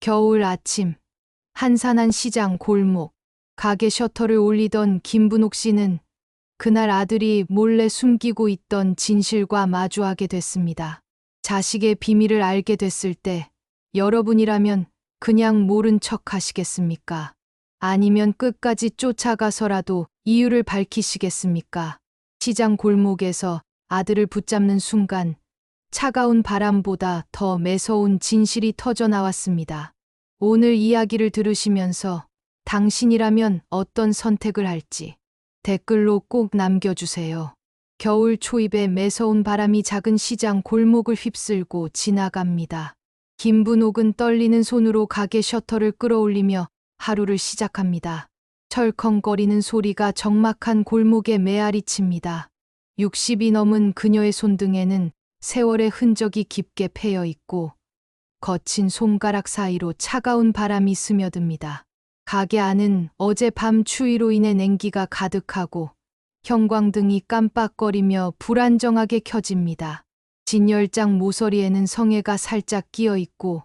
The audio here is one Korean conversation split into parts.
겨울 아침, 한산한 시장 골목, 가게 셔터를 올리던 김분옥 씨는 그날 아들이 몰래 숨기고 있던 진실과 마주하게 됐습니다. 자식의 비밀을 알게 됐을 때 여러분이라면 그냥 모른 척 하시겠습니까? 아니면 끝까지 쫓아가서라도 이유를 밝히시겠습니까? 시장 골목에서 아들을 붙잡는 순간 차가운 바람보다 더 매서운 진실이 터져 나왔습니다. 오늘 이야기를 들으시면서 당신이라면 어떤 선택을 할지 댓글로 꼭 남겨주세요. 겨울 초입에 매서운 바람이 작은 시장 골목을 휩쓸고 지나갑니다. 김분옥은 떨리는 손으로 가게 셔터를 끌어올리며 하루를 시작합니다. 철컹거리는 소리가 적막한 골목에 메아리 칩니다. 60이 넘은 그녀의 손등에는 세월의 흔적이 깊게 패여 있고 거친 손가락 사이로 차가운 바람이 스며듭니다. 가게 안은 어젯밤 추위로 인해 냉기가 가득하고 형광등이 깜빡거리며 불안정하게 켜집니다. 진열장 모서리에는 성에가 살짝 끼어 있고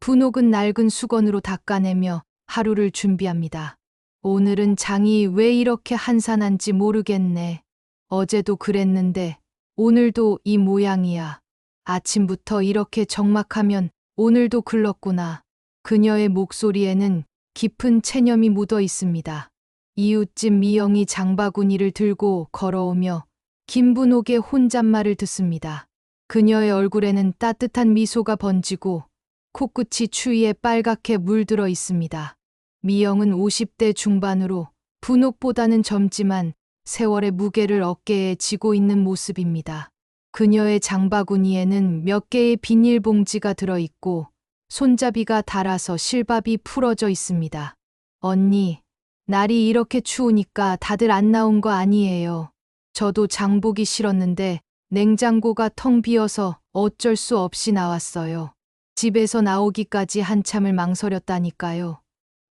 분옥은 낡은 수건으로 닦아내며 하루를 준비합니다. 오늘은 장이 왜 이렇게 한산한지 모르겠네. 어제도 그랬는데 오늘도 이 모양이야. 아침부터 이렇게 적막하면 오늘도 글렀구나. 그녀의 목소리에는 깊은 체념이 묻어 있습니다. 이웃집 미영이 장바구니를 들고 걸어오며 김분옥의 혼잣말을 듣습니다. 그녀의 얼굴에는 따뜻한 미소가 번지고 코끝이 추위에 빨갛게 물들어 있습니다. 미영은 50대 중반으로 분옥보다는 젊지만 세월의 무게를 어깨에 지고 있는 모습입니다. 그녀의 장바구니에는 몇 개의 비닐봉지가 들어있고 손잡이가 닳아서 실밥이 풀어져 있습니다. 언니, 날이 이렇게 추우니까 다들 안 나온 거 아니에요. 저도 장 보기 싫었는데 냉장고가 텅 비어서 어쩔 수 없이 나왔어요. 집에서 나오기까지 한참을 망설였다니까요.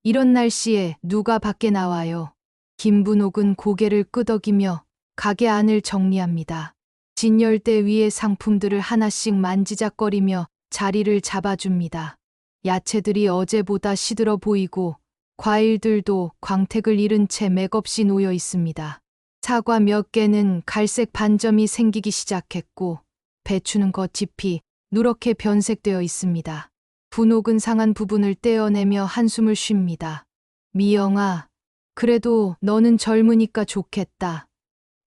이런 날씨에 누가 밖에 나와요. 김분옥은 고개를 끄덕이며 가게 안을 정리합니다. 진열대 위의 상품들을 하나씩 만지작거리며 자리를 잡아줍니다. 야채들이 어제보다 시들어 보이고 과일들도 광택을 잃은 채 맥없이 놓여 있습니다. 사과 몇 개는 갈색 반점이 생기기 시작했고 배추는 겉잎이 누렇게 변색되어 있습니다. 분옥은 상한 부분을 떼어내며 한숨을 쉽니다. 미영아, 그래도 너는 젊으니까 좋겠다.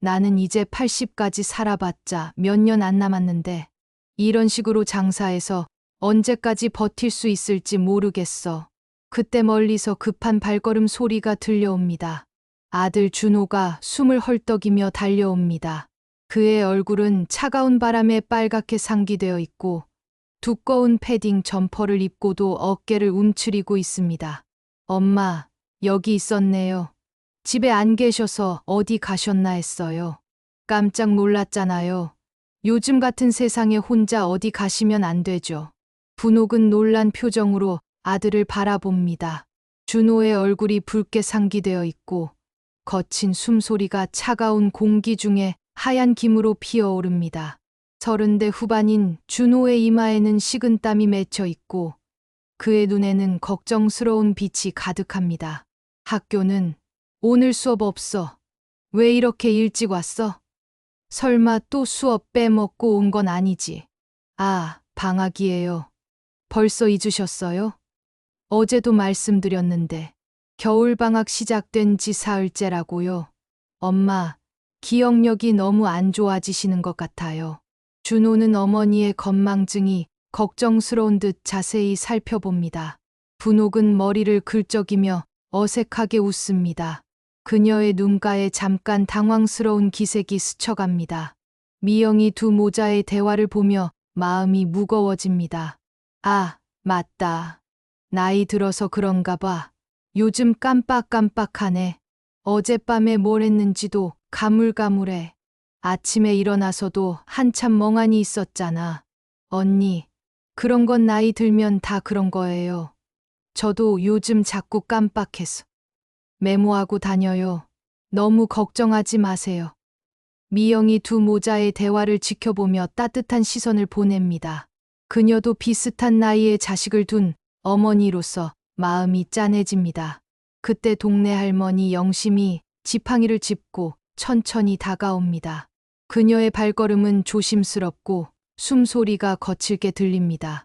나는 이제 80까지 살아봤자 몇 년 안 남았는데 이런 식으로 장사해서 언제까지 버틸 수 있을지 모르겠어. 그때 멀리서 급한 발걸음 소리가 들려옵니다. 아들 준호가 숨을 헐떡이며 달려옵니다. 그의 얼굴은 차가운 바람에 빨갛게 상기되어 있고 두꺼운 패딩 점퍼를 입고도 어깨를 움츠리고 있습니다. 엄마, 여기 있었네요. 집에 안 계셔서 어디 가셨나 했어요. 깜짝 놀랐잖아요. 요즘 같은 세상에 혼자 어디 가시면 안 되죠. 분옥은 놀란 표정으로 아들을 바라봅니다. 준호의 얼굴이 붉게 상기되어 있고 거친 숨소리가 차가운 공기 중에 하얀 김으로 피어오릅니다. 30대 후반인 준호의 이마에는 식은땀이 맺혀 있고 그의 눈에는 걱정스러운 빛이 가득합니다. 학교는 오늘 수업 없어. 왜 이렇게 일찍 왔어? 설마 또 수업 빼먹고 온 건 아니지? 아, 방학이에요. 벌써 잊으셨어요? 어제도 말씀드렸는데 겨울방학 시작된 지 사흘째라고요. 엄마, 기억력이 너무 안 좋아지시는 것 같아요. 준호는 어머니의 건망증이 걱정스러운 듯 자세히 살펴봅니다. 분옥은 머리를 긁적이며 어색하게 웃습니다. 그녀의 눈가에 잠깐 당황스러운 기색이 스쳐갑니다. 미영이 두 모자의 대화를 보며 마음이 무거워집니다. 아, 맞다. 나이 들어서 그런가 봐. 요즘 깜빡깜빡하네. 어젯밤에 뭘 했는지도 가물가물해. 아침에 일어나서도 한참 멍하니 있었잖아. 언니, 그런 건 나이 들면 다 그런 거예요. 저도 요즘 자꾸 깜빡해서 메모하고 다녀요. 너무 걱정하지 마세요. 미영이 두 모자의 대화를 지켜보며 따뜻한 시선을 보냅니다. 그녀도 비슷한 나이의 자식을 둔 어머니로서 마음이 짠해집니다. 그때 동네 할머니 영심이 지팡이를 짚고 천천히 다가옵니다. 그녀의 발걸음은 조심스럽고 숨소리가 거칠게 들립니다.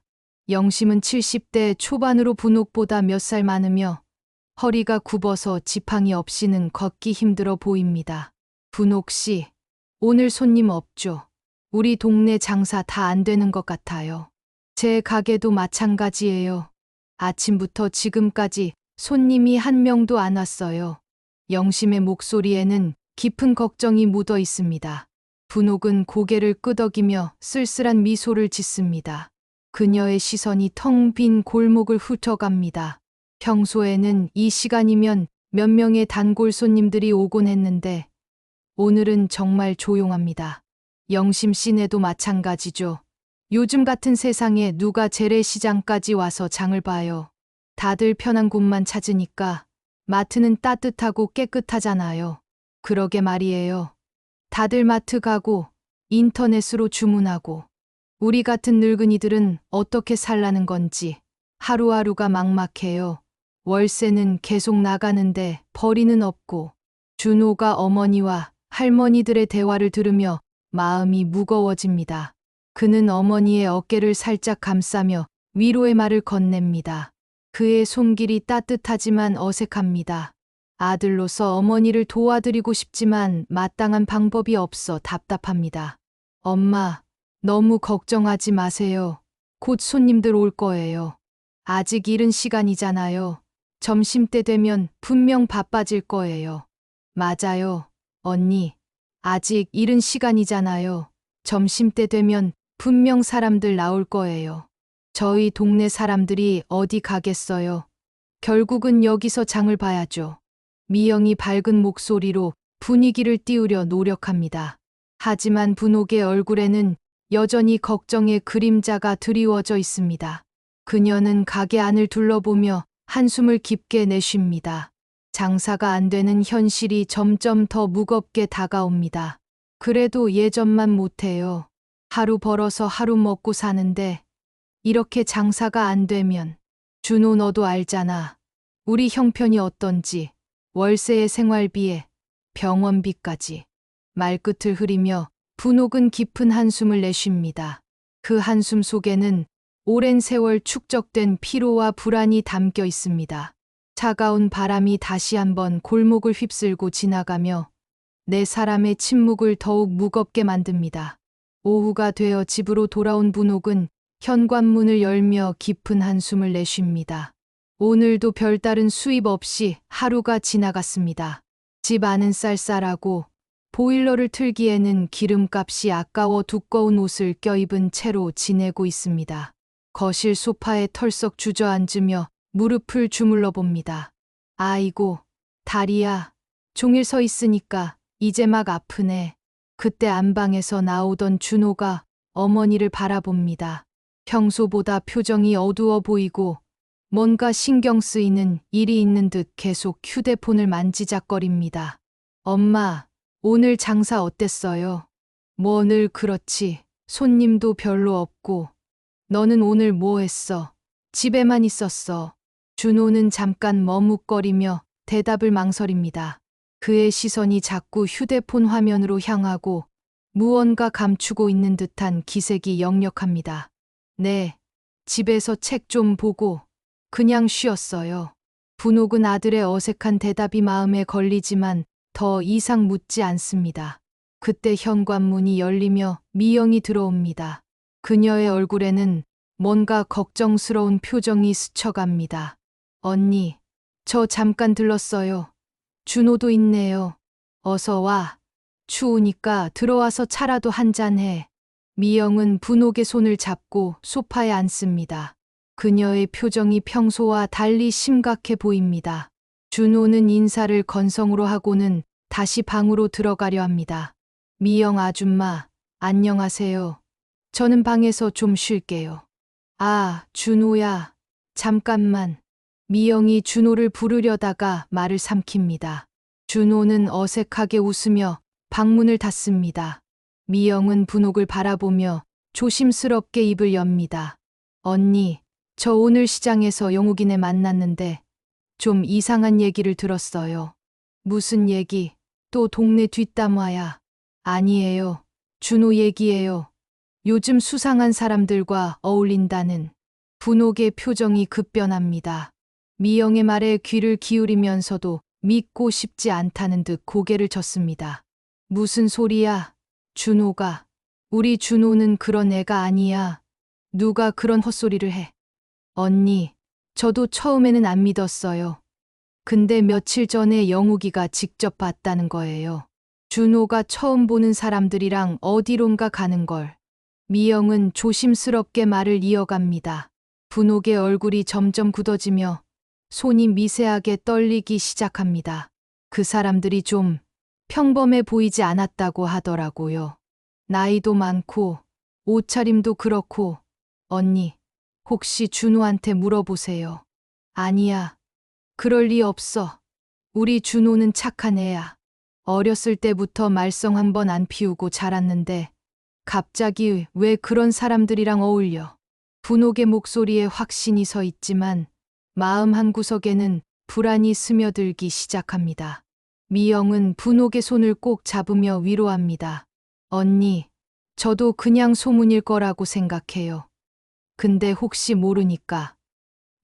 영심은 70대 초반으로 분옥보다 몇 살 많으며 허리가 굽어서 지팡이 없이는 걷기 힘들어 보입니다. 분옥 씨, 오늘 손님 없죠? 우리 동네 장사 다 안 되는 것 같아요. 제 가게도 마찬가지예요. 아침부터 지금까지 손님이 한 명도 안 왔어요. 영심의 목소리에는 깊은 걱정이 묻어 있습니다. 분옥은 고개를 끄덕이며 쓸쓸한 미소를 짓습니다. 그녀의 시선이 텅 빈 골목을 훑어갑니다. 평소에는 이 시간이면 몇 명의 단골 손님들이 오곤 했는데 오늘은 정말 조용합니다. 영심 씨네도 마찬가지죠. 요즘 같은 세상에 누가 재래시장까지 와서 장을 봐요. 다들 편한 곳만 찾으니까 마트는 따뜻하고 깨끗하잖아요. 그러게 말이에요. 다들 마트 가고 인터넷으로 주문하고 우리 같은 늙은이들은 어떻게 살라는 건지 하루하루가 막막해요. 월세는 계속 나가는데 벌이는 없고 준호가 어머니와 할머니들의 대화를 들으며 마음이 무거워집니다. 그는 어머니의 어깨를 살짝 감싸며 위로의 말을 건넵니다. 그의 손길이 따뜻하지만 어색합니다. 아들로서 어머니를 도와드리고 싶지만 마땅한 방법이 없어 답답합니다. 엄마, 너무 걱정하지 마세요. 곧 손님들 올 거예요. 아직 이른 시간이잖아요. 점심때 되면 분명 바빠질 거예요. 맞아요, 언니. 아직 이른 시간이잖아요. 점심때 되면 분명 사람들 나올 거예요. 저희 동네 사람들이 어디 가겠어요. 결국은 여기서 장을 봐야죠. 미영이 밝은 목소리로 분위기를 띄우려 노력합니다. 하지만 분옥의 얼굴에는 여전히 걱정의 그림자가 드리워져 있습니다. 그녀는 가게 안을 둘러보며 한숨을 깊게 내쉽니다. 장사가 안 되는 현실이 점점 더 무겁게 다가옵니다. 그래도 예전만 못해요. 하루 벌어서 하루 먹고 사는데 이렇게 장사가 안 되면 준호 너도 알잖아. 우리 형편이 어떤지. 월세의 생활비에 병원비까지. 말끝을 흐리며 분옥은 깊은 한숨을 내쉽니다. 그 한숨 속에는 오랜 세월 축적된 피로와 불안이 담겨 있습니다. 차가운 바람이 다시 한번 골목을 휩쓸고 지나가며 네 사람의 침묵을 더욱 무겁게 만듭니다. 오후가 되어 집으로 돌아온 분옥은 현관문을 열며 깊은 한숨을 내쉽니다. 오늘도 별다른 수입 없이 하루가 지나갔습니다. 집 안은 쌀쌀하고 보일러를 틀기에는 기름값이 아까워 두꺼운 옷을 껴입은 채로 지내고 있습니다. 거실 소파에 털썩 주저앉으며 무릎을 주물러 봅니다. 아이고, 다리야. 종일 서 있으니까 이제 막 아프네. 그때 안방에서 나오던 준호가 어머니를 바라봅니다. 평소보다 표정이 어두워 보이고 뭔가 신경 쓰이는 일이 있는 듯 계속 휴대폰을 만지작거립니다. 엄마, 오늘 장사 어땠어요? 뭐 늘 그렇지. 손님도 별로 없고. 너는 오늘 뭐 했어? 집에만 있었어. 준호는 잠깐 머뭇거리며 대답을 망설입니다. 그의 시선이 자꾸 휴대폰 화면으로 향하고 무언가 감추고 있는 듯한 기색이 역력합니다. 네, 집에서 책 좀 보고 그냥 쉬었어요. 분옥은 아들의 어색한 대답이 마음에 걸리지만 더 이상 묻지 않습니다. 그때 현관문이 열리며 미영이 들어옵니다. 그녀의 얼굴에는 뭔가 걱정스러운 표정이 스쳐갑니다. 언니, 저 잠깐 들렀어요. 준호도 있네요. 어서 와. 추우니까 들어와서 차라도 한잔 해. 미영은 분옥의 손을 잡고 소파에 앉습니다. 그녀의 표정이 평소와 달리 심각해 보입니다. 준호는 인사를 건성으로 하고는 다시 방으로 들어가려 합니다. 미영 아줌마, 안녕하세요. 저는 방에서 좀 쉴게요. 아, 준호야. 잠깐만. 미영이 준호를 부르려다가 말을 삼킵니다. 준호는 어색하게 웃으며 방문을 닫습니다. 미영은 분옥을 바라보며 조심스럽게 입을 엽니다. 언니, 저 오늘 시장에서 영욱이네 만났는데 좀 이상한 얘기를 들었어요. 무슨 얘기? 또 동네 뒷담화야. 아니에요. 준호 얘기예요. 요즘 수상한 사람들과 어울린다는. 분옥의 표정이 급변합니다. 미영의 말에 귀를 기울이면서도 믿고 싶지 않다는 듯 고개를 젓습니다. 무슨 소리야? 준호가. 우리 준호는 그런 애가 아니야. 누가 그런 헛소리를 해. 언니, 저도 처음에는 안 믿었어요. 근데 며칠 전에 영욱이가 직접 봤다는 거예요. 준호가 처음 보는 사람들이랑 어디론가 가는 걸. 미영은 조심스럽게 말을 이어갑니다. 분옥의 얼굴이 점점 굳어지며 손이 미세하게 떨리기 시작합니다. 그 사람들이 좀 평범해 보이지 않았다고 하더라고요. 나이도 많고 옷차림도 그렇고. 언니, 혹시 준호한테 물어보세요. 아니야. 그럴 리 없어. 우리 준호는 착한 애야. 어렸을 때부터 말썽 한 번 안 피우고 자랐는데 갑자기 왜 그런 사람들이랑 어울려? 분옥의 목소리에 확신이 서 있지만 마음 한구석에는 불안이 스며들기 시작합니다. 미영은 분옥의 손을 꼭 잡으며 위로합니다. 언니, 저도 그냥 소문일 거라고 생각해요. 근데 혹시 모르니까.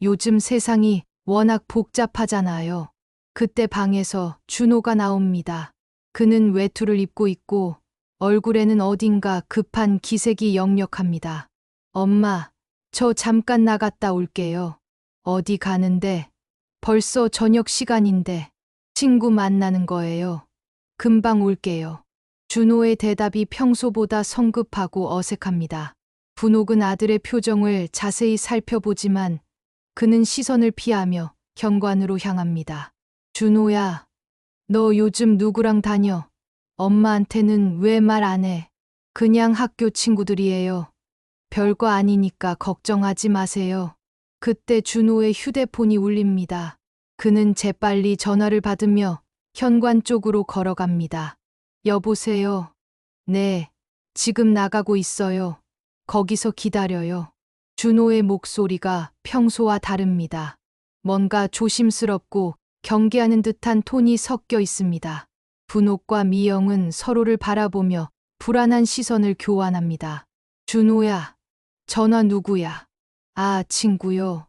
요즘 세상이 워낙 복잡하잖아요. 그때 방에서 준호가 나옵니다. 그는 외투를 입고 있고 얼굴에는 어딘가 급한 기색이 역력합니다. 엄마, 저 잠깐 나갔다 올게요. 어디 가는데? 벌써 저녁 시간인데. 친구 만나는 거예요. 금방 올게요. 준호의 대답이 평소보다 성급하고 어색합니다. 분옥은 아들의 표정을 자세히 살펴보지만 그는 시선을 피하며 현관으로 향합니다. 준호야, 너 요즘 누구랑 다녀? 엄마한테는 왜 말 안 해? 그냥 학교 친구들이에요. 별거 아니니까 걱정하지 마세요. 그때 준호의 휴대폰이 울립니다. 그는 재빨리 전화를 받으며 현관 쪽으로 걸어갑니다. 여보세요? 네, 지금 나가고 있어요. 거기서 기다려요. 준호의 목소리가 평소와 다릅니다. 뭔가 조심스럽고 경계하는 듯한 톤이 섞여 있습니다. 분옥과 미영은 서로를 바라보며 불안한 시선을 교환합니다. 준호야, 전화 누구야? 아, 친구요.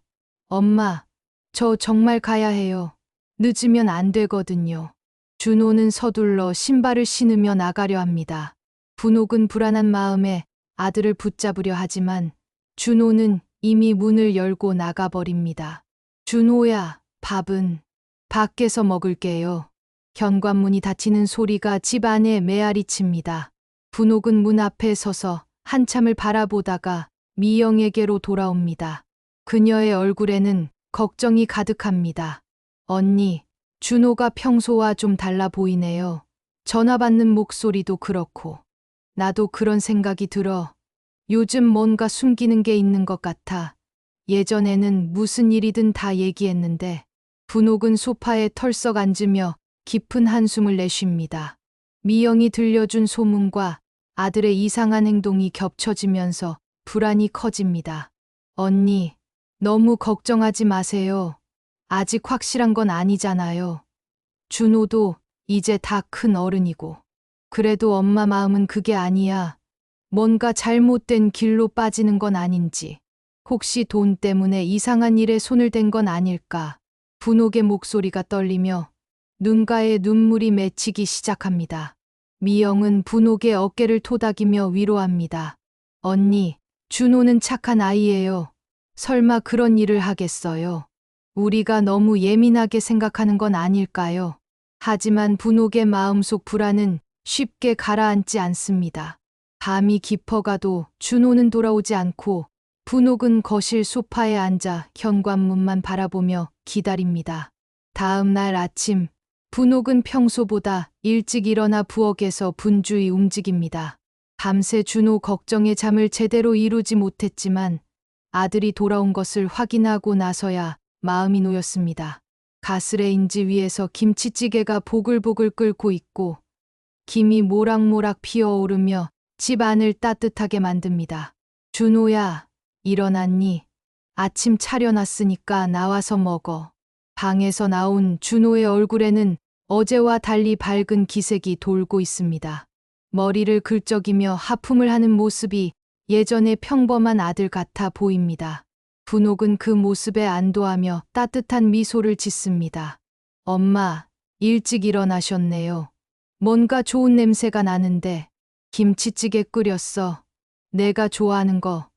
엄마, 저 정말 가야 해요. 늦으면 안 되거든요. 준호는 서둘러 신발을 신으며 나가려 합니다. 분옥은 불안한 마음에 아들을 붙잡으려 하지만 준호는 이미 문을 열고 나가버립니다. 준호야, 밥은 밖에서 먹을게요. 현관문이 닫히는 소리가 집 안에 메아리 칩니다. 분옥은 문 앞에 서서 한참을 바라보다가 미영에게로 돌아옵니다. 그녀의 얼굴에는 걱정이 가득합니다. 언니, 준호가 평소와 좀 달라 보이네요. 전화 받는 목소리도 그렇고. 나도 그런 생각이 들어. 요즘 뭔가 숨기는 게 있는 것 같아. 예전에는 무슨 일이든 다 얘기했는데. 분옥은 소파에 털썩 앉으며 깊은 한숨을 내쉽니다. 미영이 들려준 소문과 아들의 이상한 행동이 겹쳐지면서 불안이 커집니다. 언니, 너무 걱정하지 마세요. 아직 확실한 건 아니잖아요. 준호도 이제 다 큰 어른이고. 그래도 엄마 마음은 그게 아니야. 뭔가 잘못된 길로 빠지는 건 아닌지. 혹시 돈 때문에 이상한 일에 손을 댄 건 아닐까. 분옥의 목소리가 떨리며 눈가에 눈물이 맺히기 시작합니다. 미영은 분옥의 어깨를 토닥이며 위로합니다. 언니, 준호는 착한 아이예요. 설마 그런 일을 하겠어요? 우리가 너무 예민하게 생각하는 건 아닐까요? 하지만 분옥의 마음속 불안은 쉽게 가라앉지 않습니다. 밤이 깊어가도 준호는 돌아오지 않고 분옥은 거실 소파에 앉아 현관문만 바라보며 기다립니다. 다음 날 아침, 분옥은 평소보다 일찍 일어나 부엌에서 분주히 움직입니다. 밤새 준호 걱정에 잠을 제대로 이루지 못했지만 아들이 돌아온 것을 확인하고 나서야 마음이 놓였습니다. 가스레인지 위에서 김치찌개가 보글보글 끓고 있고 김이 모락모락 피어오르며 집 안을 따뜻하게 만듭니다. 준호야, 일어났니? 아침 차려놨으니까 나와서 먹어. 방에서 나온 준호의 얼굴에는 어제와 달리 밝은 기색이 돌고 있습니다. 머리를 긁적이며 하품을 하는 모습이 예전의 평범한 아들 같아 보입니다. 분옥은 그 모습에 안도하며 따뜻한 미소를 짓습니다. 엄마, 일찍 일어나셨네요. 뭔가 좋은 냄새가 나는데 김치찌개 끓였어. 내가 좋아하는 거.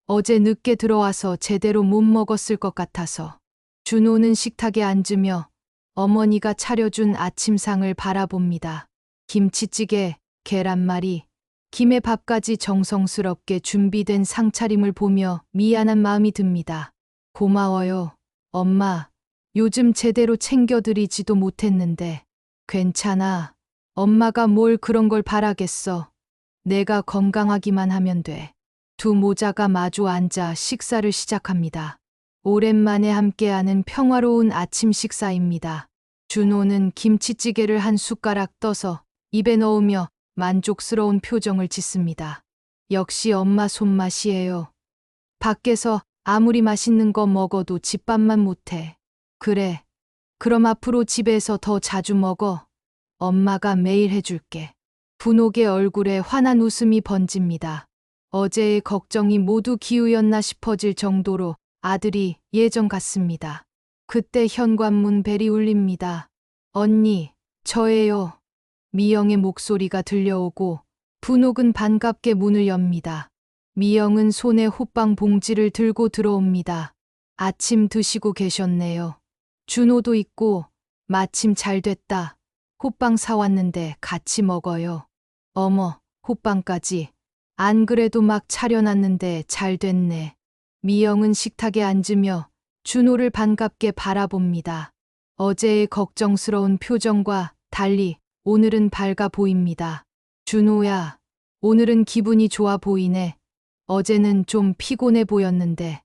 어제 늦게 들어와서 제대로 못 먹었을 것 같아서. 준호는 식탁에 앉으며 어머니가 차려준 아침상을 바라봅니다. 김치찌개, 계란말이, 김에 밥까지 정성스럽게 준비된 상차림을 보며 미안한 마음이 듭니다. 고마워요, 엄마. 요즘 제대로 챙겨드리지도 못했는데. 괜찮아. 엄마가 뭘 그런 걸 바라겠어. 내가 건강하기만 하면 돼. 두 모자가 마주 앉아 식사를 시작합니다. 오랜만에 함께하는 평화로운 아침 식사입니다. 준호는 김치찌개를 한 숟가락 떠서 입에 넣으며 만족스러운 표정을 짓습니다. 역시 엄마 손맛이에요. 밖에서 아무리 맛있는 거 먹어도 집밥만 못해. 그래. 그럼 앞으로 집에서 더 자주 먹어. 엄마가 매일 해줄게. 분옥의 얼굴에 환한 웃음이 번집니다. 어제의 걱정이 모두 기우였나 싶어질 정도로 아들이 예전 같습니다. 그때 현관문 벨이 울립니다. 언니, 저예요. 미영의 목소리가 들려오고 분옥은 반갑게 문을 엽니다. 미영은 손에 호빵 봉지를 들고 들어옵니다. 아침 드시고 계셨네요. 준호도 있고 마침 잘 됐다. 호빵 사왔는데 같이 먹어요. 어머, 호빵까지. 안 그래도 막 차려놨는데 잘 됐네. 미영은 식탁에 앉으며 준호를 반갑게 바라봅니다. 어제의 걱정스러운 표정과 달리 오늘은 밝아 보입니다. 준호야, 오늘은 기분이 좋아 보이네. 어제는 좀 피곤해 보였는데.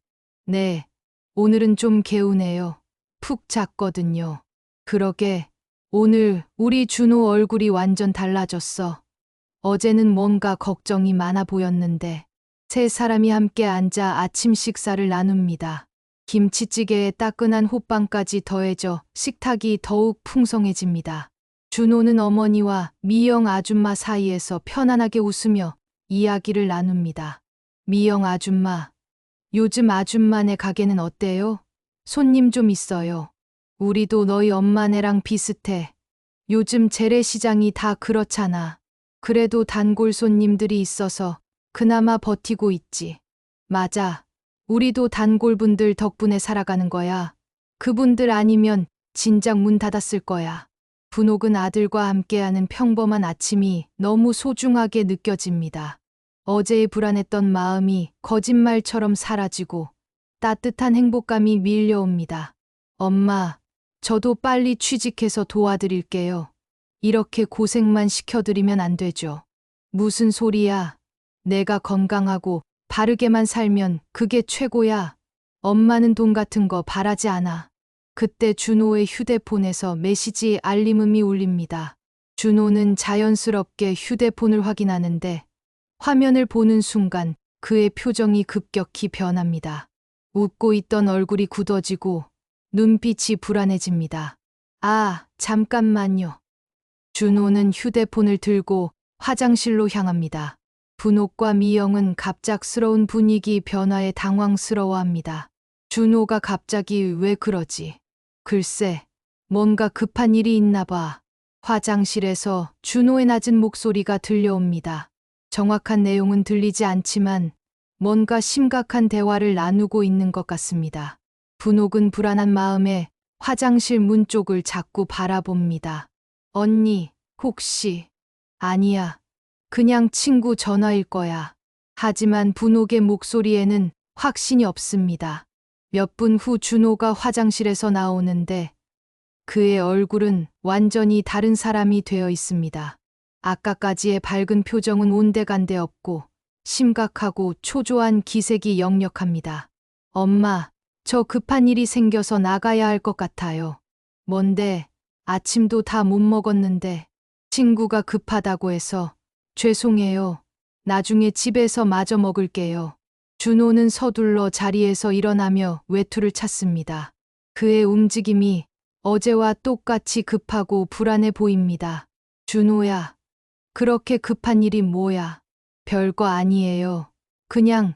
네, 오늘은 좀 개운해요. 푹 잤거든요. 그러게, 오늘 우리 준호 얼굴이 완전 달라졌어. 어제는 뭔가 걱정이 많아 보였는데. 세 사람이 함께 앉아 아침 식사를 나눕니다. 김치찌개에 따끈한 호빵까지 더해져 식탁이 더욱 풍성해집니다. 준호는 어머니와 미영 아줌마 사이에서 편안하게 웃으며 이야기를 나눕니다. 미영 아줌마, 요즘 아줌마네 가게는 어때요? 손님 좀 있어요. 우리도 너희 엄마네랑 비슷해. 요즘 재래시장이 다 그렇잖아. 그래도 단골 손님들이 있어서 그나마 버티고 있지. 맞아. 우리도 단골분들 덕분에 살아가는 거야. 그분들 아니면 진작 문 닫았을 거야. 분옥은 아들과 함께하는 평범한 아침이 너무 소중하게 느껴집니다. 어제의 불안했던 마음이 거짓말처럼 사라지고 따뜻한 행복감이 밀려옵니다. 엄마, 저도 빨리 취직해서 도와드릴게요. 이렇게 고생만 시켜드리면 안 되죠. 무슨 소리야. 내가 건강하고 바르게만 살면 그게 최고야. 엄마는 돈 같은 거 바라지 않아. 그때 준호의 휴대폰에서 메시지 알림음이 울립니다. 준호는 자연스럽게 휴대폰을 확인하는데 화면을 보는 순간 그의 표정이 급격히 변합니다. 웃고 있던 얼굴이 굳어지고 눈빛이 불안해집니다. 아, 잠깐만요. 준호는 휴대폰을 들고 화장실로 향합니다. 분옥과 미영은 갑작스러운 분위기 변화에 당황스러워합니다. 준호가 갑자기 왜 그러지? 글쎄, 뭔가 급한 일이 있나 봐. 화장실에서 준호의 낮은 목소리가 들려옵니다. 정확한 내용은 들리지 않지만 뭔가 심각한 대화를 나누고 있는 것 같습니다. 분옥은 불안한 마음에 화장실 문 쪽을 자꾸 바라봅니다. 언니, 혹시... 아니야. 그냥 친구 전화일 거야. 하지만 분옥의 목소리에는 확신이 없습니다. 몇 분 후 준호가 화장실에서 나오는데 그의 얼굴은 완전히 다른 사람이 되어 있습니다. 아까까지의 밝은 표정은 온데간데 없고 심각하고 초조한 기색이 역력합니다. 엄마, 저 급한 일이 생겨서 나가야 할 것 같아요. 뭔데? 아침도 다 못 먹었는데. 친구가 급하다고 해서. 죄송해요. 나중에 집에서 마저 먹을게요. 준호는 서둘러 자리에서 일어나며 외투를 찾습니다. 그의 움직임이 어제와 똑같이 급하고 불안해 보입니다. 준호야, 그렇게 급한 일이 뭐야? 별거 아니에요. 그냥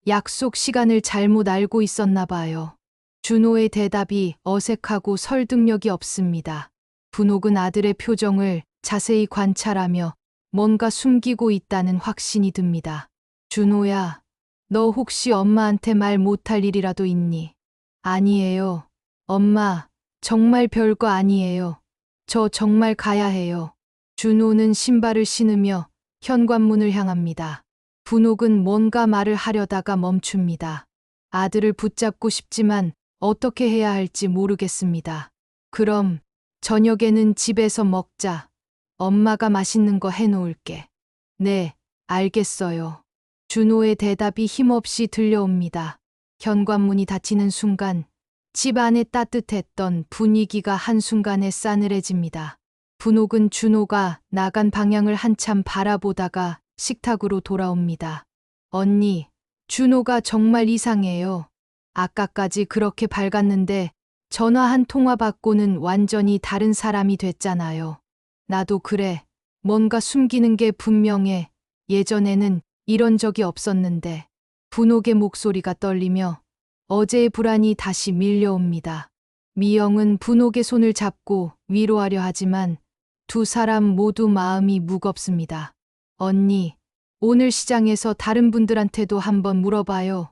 약속 시간을 잘못 알고 있었나 봐요. 준호의 대답이 어색하고 설득력이 없습니다. 분옥은 아들의 표정을 자세히 관찰하며 뭔가 숨기고 있다는 확신이 듭니다. 준호야, 너 혹시 엄마한테 말 못할 일이라도 있니? 아니에요. 엄마, 정말 별거 아니에요. 저 정말 가야 해요. 준호는 신발을 신으며 현관문을 향합니다. 분옥은 뭔가 말을 하려다가 멈춥니다. 아들을 붙잡고 싶지만 어떻게 해야 할지 모르겠습니다. 그럼 저녁에는 집에서 먹자. 엄마가 맛있는 거 해놓을게. 네, 알겠어요. 준호의 대답이 힘없이 들려옵니다. 현관문이 닫히는 순간 집 안에 따뜻했던 분위기가 한순간에 싸늘해집니다. 분옥은 준호가 나간 방향을 한참 바라보다가 식탁으로 돌아옵니다. 언니, 준호가 정말 이상해요. 아까까지 그렇게 밝았는데 전화 한 통화 받고는 완전히 다른 사람이 됐잖아요. 나도 그래. 뭔가 숨기는 게 분명해. 예전에는 이런 적이 없었는데. 분옥의 목소리가 떨리며 어제의 불안이 다시 밀려옵니다. 미영은 분옥의 손을 잡고 위로하려 하지만 두 사람 모두 마음이 무겁습니다. 언니, 오늘 시장에서 다른 분들한테도 한번 물어봐요.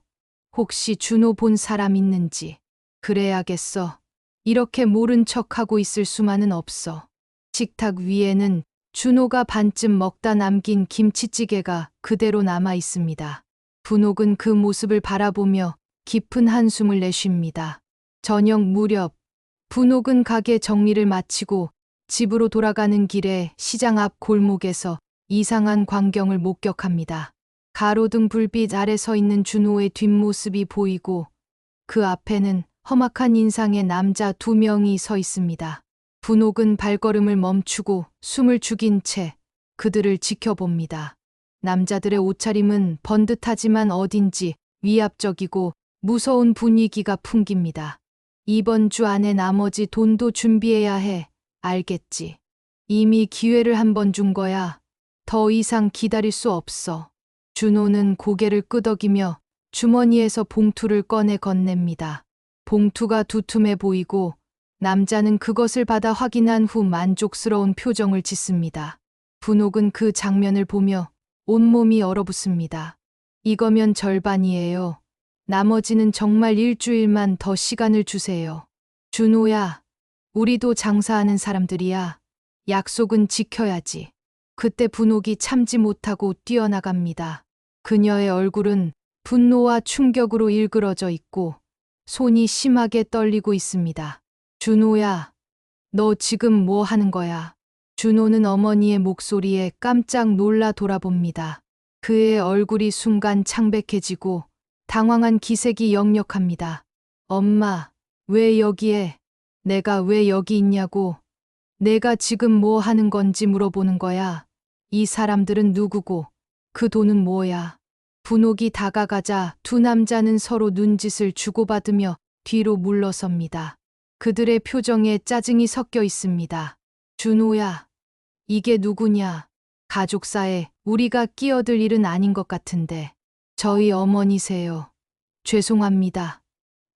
혹시 준호 본 사람 있는지. 그래야겠어. 이렇게 모른 척하고 있을 수만은 없어. 식탁 위에는 준호가 반쯤 먹다 남긴 김치찌개가 그대로 남아 있습니다. 분옥은 그 모습을 바라보며 깊은 한숨을 내쉽니다. 저녁 무렵, 분옥은 가게 정리를 마치고 집으로 돌아가는 길에 시장 앞 골목에서 이상한 광경을 목격합니다. 가로등 불빛 아래 서 있는 준호의 뒷모습이 보이고 그 앞에는 험악한 인상의 남자 두 명이 서 있습니다. 분옥은 발걸음을 멈추고 숨을 죽인 채 그들을 지켜봅니다. 남자들의 옷차림은 번듯하지만 어딘지 위압적이고 무서운 분위기가 풍깁니다. 이번 주 안에 나머지 돈도 준비해야 해. 알겠지? 이미 기회를 한 번 준 거야. 더 이상 기다릴 수 없어. 준호는 고개를 끄덕이며 주머니에서 봉투를 꺼내 건넵니다. 봉투가 두툼해 보이고 남자는 그것을 받아 확인한 후 만족스러운 표정을 짓습니다. 분옥은 그 장면을 보며 온몸이 얼어붙습니다. 이거면 절반이에요. 나머지는 정말 일주일만 더 시간을 주세요. 준호야, 우리도 장사하는 사람들이야. 약속은 지켜야지. 그때 분옥이 참지 못하고 뛰어나갑니다. 그녀의 얼굴은 분노와 충격으로 일그러져 있고 손이 심하게 떨리고 있습니다. 준호야, 너 지금 뭐 하는 거야? 준호는 어머니의 목소리에 깜짝 놀라 돌아봅니다. 그의 얼굴이 순간 창백해지고 당황한 기색이 역력합니다. 엄마, 왜 여기에? 내가 왜 여기 있냐고? 내가 지금 뭐 하는 건지 물어보는 거야. 이 사람들은 누구고? 그 돈은 뭐야? 분옥이 다가가자 두 남자는 서로 눈짓을 주고받으며 뒤로 물러섭니다. 그들의 표정에 짜증이 섞여 있습니다. 준호야, 이게 누구냐? 가족사에 우리가 끼어들 일은 아닌 것 같은데. 저희 어머니세요. 죄송합니다.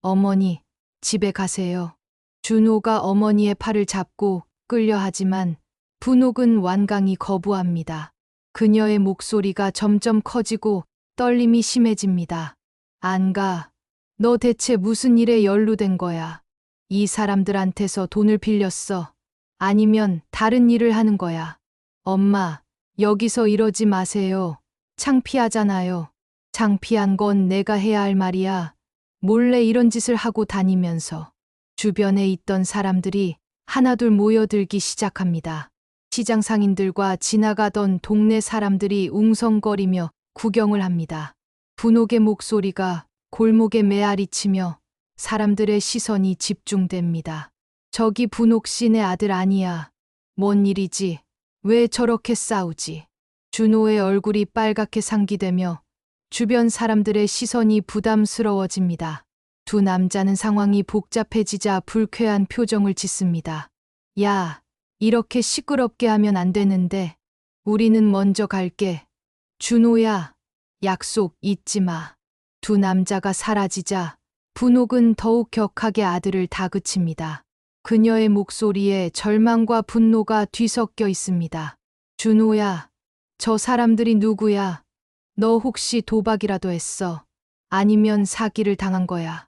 어머니, 집에 가세요. 준호가 어머니의 팔을 잡고 끌려 하지만 분옥은 완강히 거부합니다. 그녀의 목소리가 점점 커지고 떨림이 심해집니다. 안 가. 너 대체 무슨 일에 연루된 거야? 이 사람들한테서 돈을 빌렸어. 아니면 다른 일을 하는 거야. 엄마, 여기서 이러지 마세요. 창피하잖아요. 창피한 건 내가 해야 할 말이야. 몰래 이런 짓을 하고 다니면서. 주변에 있던 사람들이 하나둘 모여들기 시작합니다. 시장 상인들과 지나가던 동네 사람들이 웅성거리며 구경을 합니다. 분옥의 목소리가 골목에 메아리치며 사람들의 시선이 집중됩니다. 저기 분옥 씨네 아들 아니야. 뭔 일이지? 왜 저렇게 싸우지? 준호의 얼굴이 빨갛게 상기되며 주변 사람들의 시선이 부담스러워집니다. 두 남자는 상황이 복잡해지자 불쾌한 표정을 짓습니다. 야, 이렇게 시끄럽게 하면 안 되는데. 우리는 먼저 갈게. 준호야, 약속 잊지 마. 두 남자가 사라지자 분옥은 더욱 격하게 아들을 다그칩니다. 그녀의 목소리에 절망과 분노가 뒤섞여 있습니다. 준호야, 저 사람들이 누구야? 너 혹시 도박이라도 했어? 아니면 사기를 당한 거야?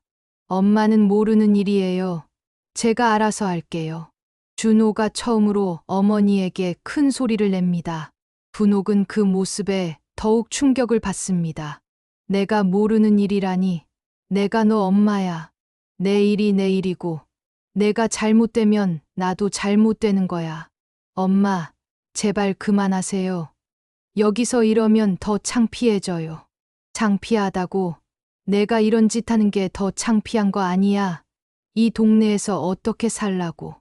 엄마는 모르는 일이에요. 제가 알아서 할게요. 준호가 처음으로 어머니에게 큰 소리를 냅니다. 분옥은 그 모습에 더욱 충격을 받습니다. 내가 모르는 일이라니. 내가 너 엄마야. 내 일이 내 일이고 내가 잘못되면 나도 잘못되는 거야. 엄마, 제발 그만하세요. 여기서 이러면 더 창피해져요. 창피하다고? 내가 이런 짓 하는 게 더 창피한 거 아니야? 이 동네에서 어떻게 살라고?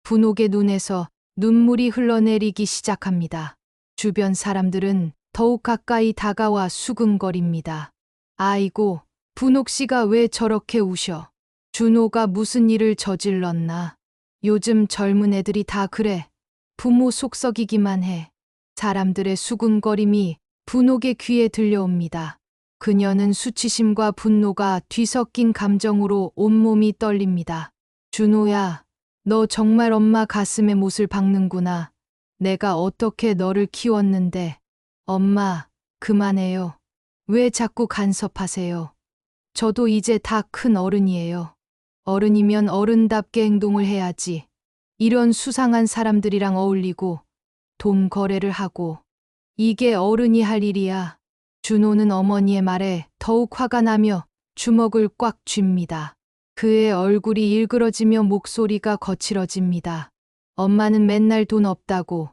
분옥의 눈에서 눈물이 흘러내리기 시작합니다. 주변 사람들은 더욱 가까이 다가와 수근거립니다. 아이고, 분옥 씨가 왜 저렇게 우셔? 준호가 무슨 일을 저질렀나? 요즘 젊은 애들이 다 그래. 부모 속썩이기만 해. 사람들의 수군거림이 분옥의 귀에 들려옵니다. 그녀는 수치심과 분노가 뒤섞인 감정으로 온몸이 떨립니다. 준호야, 너 정말 엄마 가슴에 못을 박는구나. 내가 어떻게 너를 키웠는데. 엄마, 그만해요. 왜 자꾸 간섭하세요? 저도 이제 다 큰 어른이에요. 어른이면 어른답게 행동을 해야지. 이런 수상한 사람들이랑 어울리고 돈 거래를 하고. 이게 어른이 할 일이야. 준호는 어머니의 말에 더욱 화가 나며 주먹을 꽉 쥡니다. 그의 얼굴이 일그러지며 목소리가 거칠어집니다. 엄마는 맨날 돈 없다고,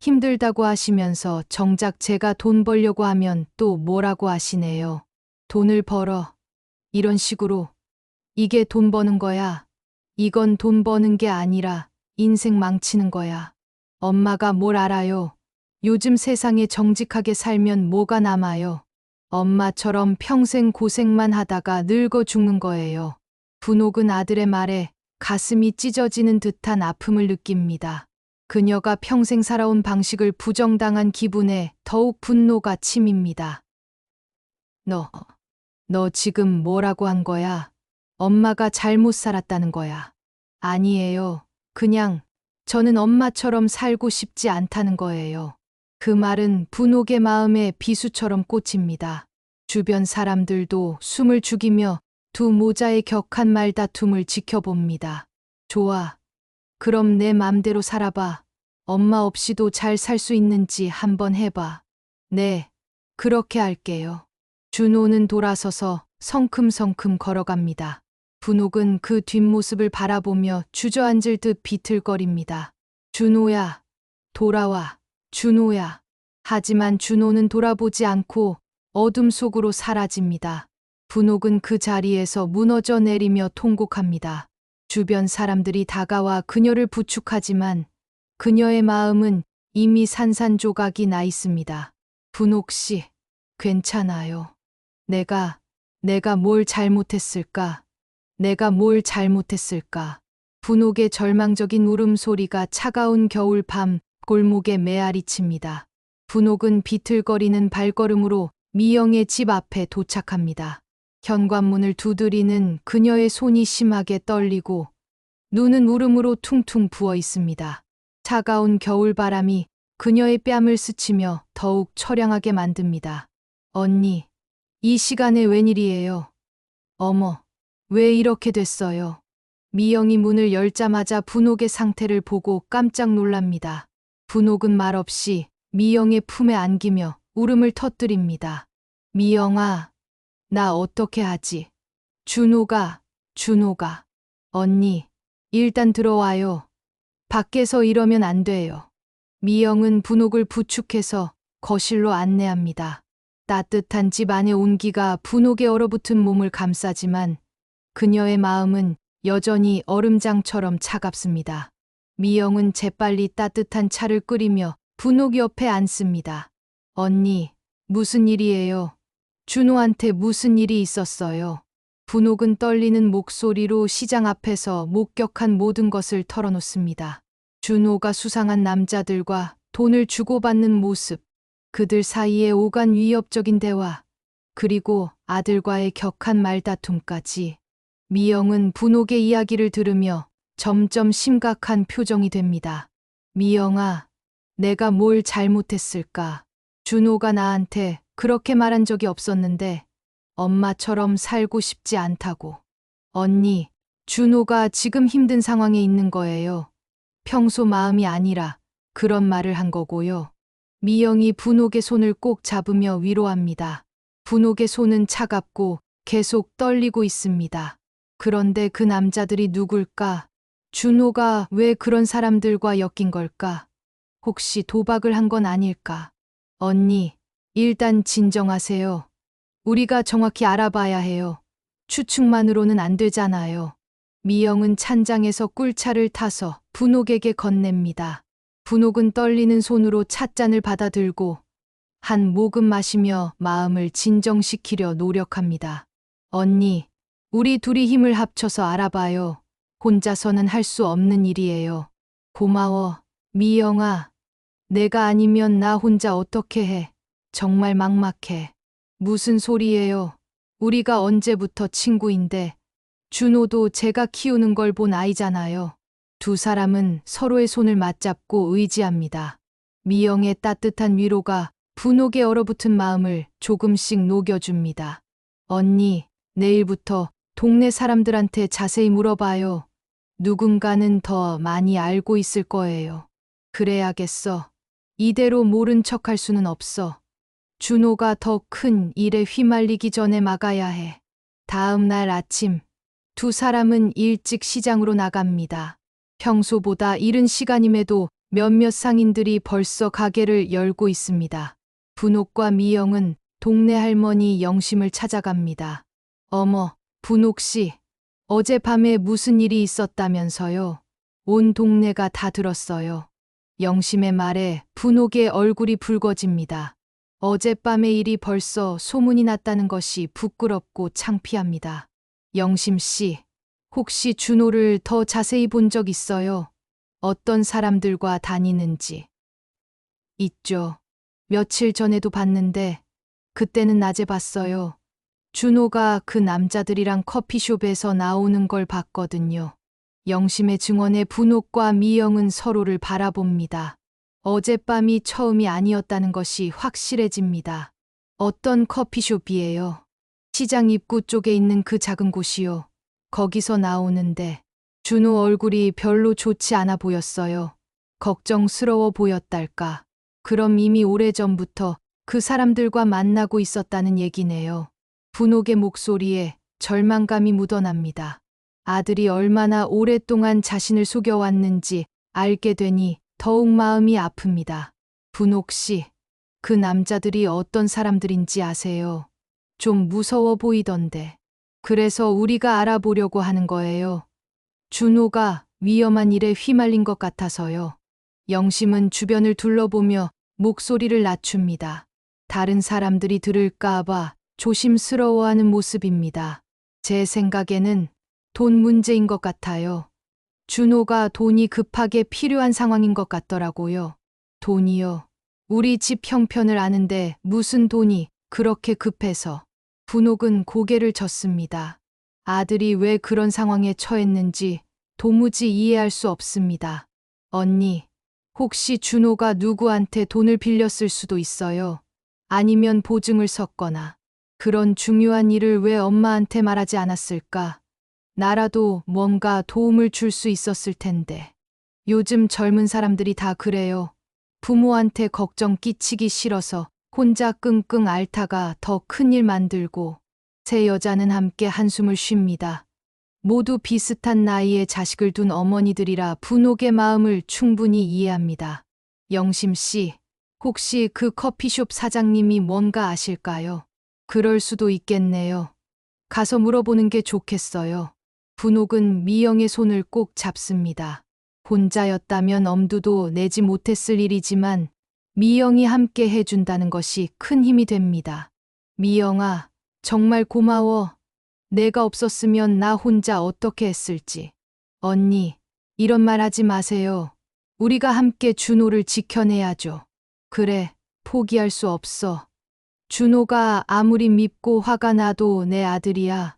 힘들다고 하시면서 정작 제가 돈 벌려고 하면 또 뭐라고 하시네요. 돈을 벌어. 이런 식으로. 이게 돈 버는 거야. 이건 돈 버는 게 아니라 인생 망치는 거야. 엄마가 뭘 알아요. 요즘 세상에 정직하게 살면 뭐가 남아요. 엄마처럼 평생 고생만 하다가 늙어 죽는 거예요. 분옥은 아들의 말에 가슴이 찢어지는 듯한 아픔을 느낍니다. 그녀가 평생 살아온 방식을 부정당한 기분에 더욱 분노가 치밉니다. 너 지금 뭐라고 한 거야? 엄마가 잘못 살았다는 거야. 아니에요. 그냥 저는 엄마처럼 살고 싶지 않다는 거예요. 그 말은 분옥의 마음에 비수처럼 꽂힙니다. 주변 사람들도 숨을 죽이며 두 모자의 격한 말다툼을 지켜봅니다. 좋아. 그럼 내 맘대로 살아봐. 엄마 없이도 잘 살 수 있는지 한번 해봐. 네, 그렇게 할게요. 준호는 돌아서서 성큼성큼 걸어갑니다. 분옥은 그 뒷모습을 바라보며 주저앉을 듯 비틀거립니다. 준호야, 돌아와. 준호야. 하지만 준호는 돌아보지 않고 어둠 속으로 사라집니다. 분옥은 그 자리에서 무너져 내리며 통곡합니다. 주변 사람들이 다가와 그녀를 부축하지만 그녀의 마음은 이미 산산조각이 나 있습니다. 분옥 씨, 괜찮아요. 내가 뭘 잘못했을까? 내가 뭘 잘못했을까? 분옥의 절망적인 울음소리가 차가운 겨울밤 골목에 메아리칩니다. 분옥은 비틀거리는 발걸음으로 미영의 집 앞에 도착합니다. 현관문을 두드리는 그녀의 손이 심하게 떨리고 눈은 울음으로 퉁퉁 부어 있습니다. 차가운 겨울바람이 그녀의 뺨을 스치며 더욱 처량하게 만듭니다. 언니, 이 시간에 웬일이에요? 어머, 왜 이렇게 됐어요? 미영이 문을 열자마자 분옥의 상태를 보고 깜짝 놀랍니다. 분옥은 말없이 미영의 품에 안기며 울음을 터뜨립니다. 미영아, 나 어떻게 하지? 준호가. 언니, 일단 들어와요. 밖에서 이러면 안 돼요. 미영은 분옥을 부축해서 거실로 안내합니다. 따뜻한 집 안의 온기가 분옥의 얼어붙은 몸을 감싸지만 그녀의 마음은 여전히 얼음장처럼 차갑습니다. 미영은 재빨리 따뜻한 차를 끓이며 분옥 옆에 앉습니다. 언니, 무슨 일이에요? 준호한테 무슨 일이 있었어요? 분옥은 떨리는 목소리로 시장 앞에서 목격한 모든 것을 털어놓습니다. 준호가 수상한 남자들과 돈을 주고받는 모습, 그들 사이에 오간 위협적인 대화, 그리고 아들과의 격한 말다툼까지. 미영은 분옥의 이야기를 들으며 점점 심각한 표정이 됩니다. 미영아, 내가 뭘 잘못했을까? 준호가 나한테 그렇게 말한 적이 없었는데 엄마처럼 살고 싶지 않다고. 언니, 준호가 지금 힘든 상황에 있는 거예요. 평소 마음이 아니라 그런 말을 한 거고요. 미영이 분옥의 손을 꼭 잡으며 위로합니다. 분옥의 손은 차갑고 계속 떨리고 있습니다. 그런데 그 남자들이 누굴까? 준호가 왜 그런 사람들과 엮인 걸까? 혹시 도박을 한 건 아닐까? 언니, 일단 진정하세요. 우리가 정확히 알아봐야 해요. 추측만으로는 안 되잖아요. 미영은 찬장에서 꿀차를 타서 분옥에게 건넵니다. 분옥은 떨리는 손으로 찻잔을 받아들고 한 모금 마시며 마음을 진정시키려 노력합니다. 언니, 우리 둘이 힘을 합쳐서 알아봐요. 혼자서는 할 수 없는 일이에요. 고마워, 미영아. 내가 아니면 나 혼자 어떻게 해. 정말 막막해. 무슨 소리예요? 우리가 언제부터 친구인데. 준호도 제가 키우는 걸 본 아이잖아요. 두 사람은 서로의 손을 맞잡고 의지합니다. 미영의 따뜻한 위로가 분옥의 얼어붙은 마음을 조금씩 녹여줍니다. 언니, 내일부터 동네 사람들한테 자세히 물어봐요. 누군가는 더 많이 알고 있을 거예요. 그래야겠어. 이대로 모른 척할 수는 없어. 준호가 더 큰 일에 휘말리기 전에 막아야 해. 다음 날 아침, 두 사람은 일찍 시장으로 나갑니다. 평소보다 이른 시간임에도 몇몇 상인들이 벌써 가게를 열고 있습니다. 분옥과 미영은 동네 할머니 영심을 찾아갑니다. 어머, 분옥 씨, 어젯밤에 무슨 일이 있었다면서요? 온 동네가 다 들었어요. 영심의 말에 분옥의 얼굴이 붉어집니다. 어젯밤의 일이 벌써 소문이 났다는 것이 부끄럽고 창피합니다. 영심 씨, 혹시 준호를 더 자세히 본 적 있어요? 어떤 사람들과 다니는지. 있죠. 며칠 전에도 봤는데, 그때는 낮에 봤어요. 준호가 그 남자들이랑 커피숍에서 나오는 걸 봤거든요. 영심의 증언에 분옥과 미영은 서로를 바라봅니다. 어젯밤이 처음이 아니었다는 것이 확실해집니다. 어떤 커피숍이에요? 시장 입구 쪽에 있는 그 작은 곳이요. 거기서 나오는데 준호 얼굴이 별로 좋지 않아 보였어요. 걱정스러워 보였달까. 그럼 이미 오래전부터 그 사람들과 만나고 있었다는 얘기네요. 분옥의 목소리에 절망감이 묻어납니다. 아들이 얼마나 오랫동안 자신을 속여왔는지 알게 되니 더욱 마음이 아픕니다. 분옥 씨, 그 남자들이 어떤 사람들인지 아세요? 좀 무서워 보이던데. 그래서 우리가 알아보려고 하는 거예요. 준호가 위험한 일에 휘말린 것 같아서요. 영심은 주변을 둘러보며 목소리를 낮춥니다. 다른 사람들이 들을까봐 조심스러워하는 모습입니다. 제 생각에는 돈 문제인 것 같아요. 준호가 돈이 급하게 필요한 상황인 것 같더라고요. 돈이요. 우리 집 형편을 아는데 무슨 돈이 그렇게 급해서. 분옥은 고개를 젓습니다. 아들이 왜 그런 상황에 처했는지 도무지 이해할 수 없습니다. 언니, 혹시 준호가 누구한테 돈을 빌렸을 수도 있어요. 아니면 보증을 섰거나. 그런 중요한 일을 왜 엄마한테 말하지 않았을까? 나라도 뭔가 도움을 줄 수 있었을 텐데. 요즘 젊은 사람들이 다 그래요. 부모한테 걱정 끼치기 싫어서 혼자 끙끙 앓다가 더 큰일 만들고. 세 여자는 함께 한숨을 쉽니다. 모두 비슷한 나이에 자식을 둔 어머니들이라 분옥의 마음을 충분히 이해합니다. 영심 씨, 혹시 그 커피숍 사장님이 뭔가 아실까요? 그럴 수도 있겠네요. 가서 물어보는 게 좋겠어요. 분옥은 미영의 손을 꼭 잡습니다. 혼자였다면 엄두도 내지 못했을 일이지만 미영이 함께 해준다는 것이 큰 힘이 됩니다. 미영아, 정말 고마워. 내가 없었으면 나 혼자 어떻게 했을지. 언니, 이런 말 하지 마세요. 우리가 함께 준호를 지켜내야죠. 그래, 포기할 수 없어. 준호가 아무리 밉고 화가 나도 내 아들이야.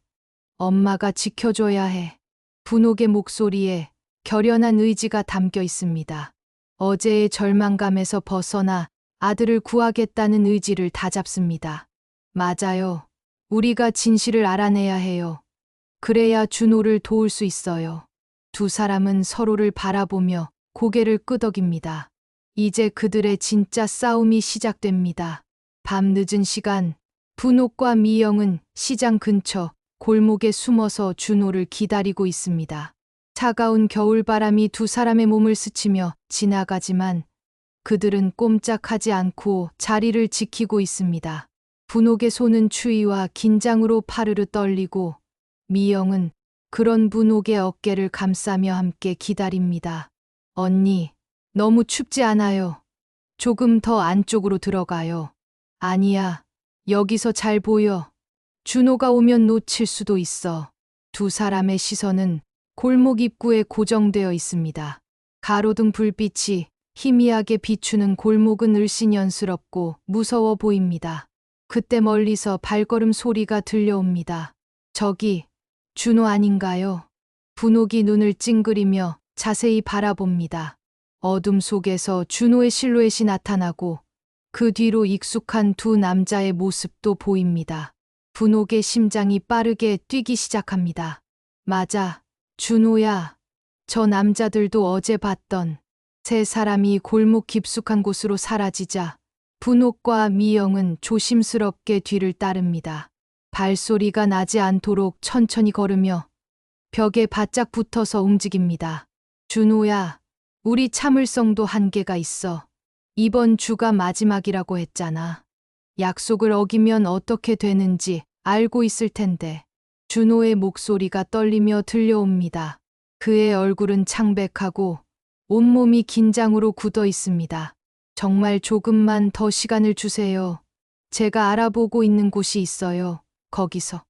엄마가 지켜줘야 해. 분옥의 목소리에 결연한 의지가 담겨 있습니다. 어제의 절망감에서 벗어나 아들을 구하겠다는 의지를 다잡습니다. 맞아요. 우리가 진실을 알아내야 해요. 그래야 준호를 도울 수 있어요. 두 사람은 서로를 바라보며 고개를 끄덕입니다. 이제 그들의 진짜 싸움이 시작됩니다. 밤 늦은 시간, 분옥과 미영은 시장 근처 골목에 숨어서 준호를 기다리고 있습니다. 차가운 겨울바람이 두 사람의 몸을 스치며 지나가지만 그들은 꼼짝하지 않고 자리를 지키고 있습니다. 분옥의 손은 추위와 긴장으로 파르르 떨리고 미영은 그런 분옥의 어깨를 감싸며 함께 기다립니다. 언니, 너무 춥지 않아요? 조금 더 안쪽으로 들어가요. 아니야, 여기서 잘 보여. 준호가 오면 놓칠 수도 있어. 두 사람의 시선은 골목 입구에 고정되어 있습니다. 가로등 불빛이 희미하게 비추는 골목은 을씨년스럽고 무서워 보입니다. 그때 멀리서 발걸음 소리가 들려옵니다. 저기, 준호 아닌가요? 분옥이 눈을 찡그리며 자세히 바라봅니다. 어둠 속에서 준호의 실루엣이 나타나고 그 뒤로 익숙한 두 남자의 모습도 보입니다. 분옥의 심장이 빠르게 뛰기 시작합니다. 맞아, 준호야. 저 남자들도 어제 봤던 세 사람이 골목 깊숙한 곳으로 사라지자 분옥과 미영은 조심스럽게 뒤를 따릅니다. 발소리가 나지 않도록 천천히 걸으며 벽에 바짝 붙어서 움직입니다. 준호야, 우리 참을성도 한계가 있어. 이번 주가 마지막이라고 했잖아. 약속을 어기면 어떻게 되는지 알고 있을 텐데. 준호의 목소리가 떨리며 들려옵니다. 그의 얼굴은 창백하고 온몸이 긴장으로 굳어 있습니다. 정말 조금만 더 시간을 주세요. 제가 알아보고 있는 곳이 있어요. 거기서.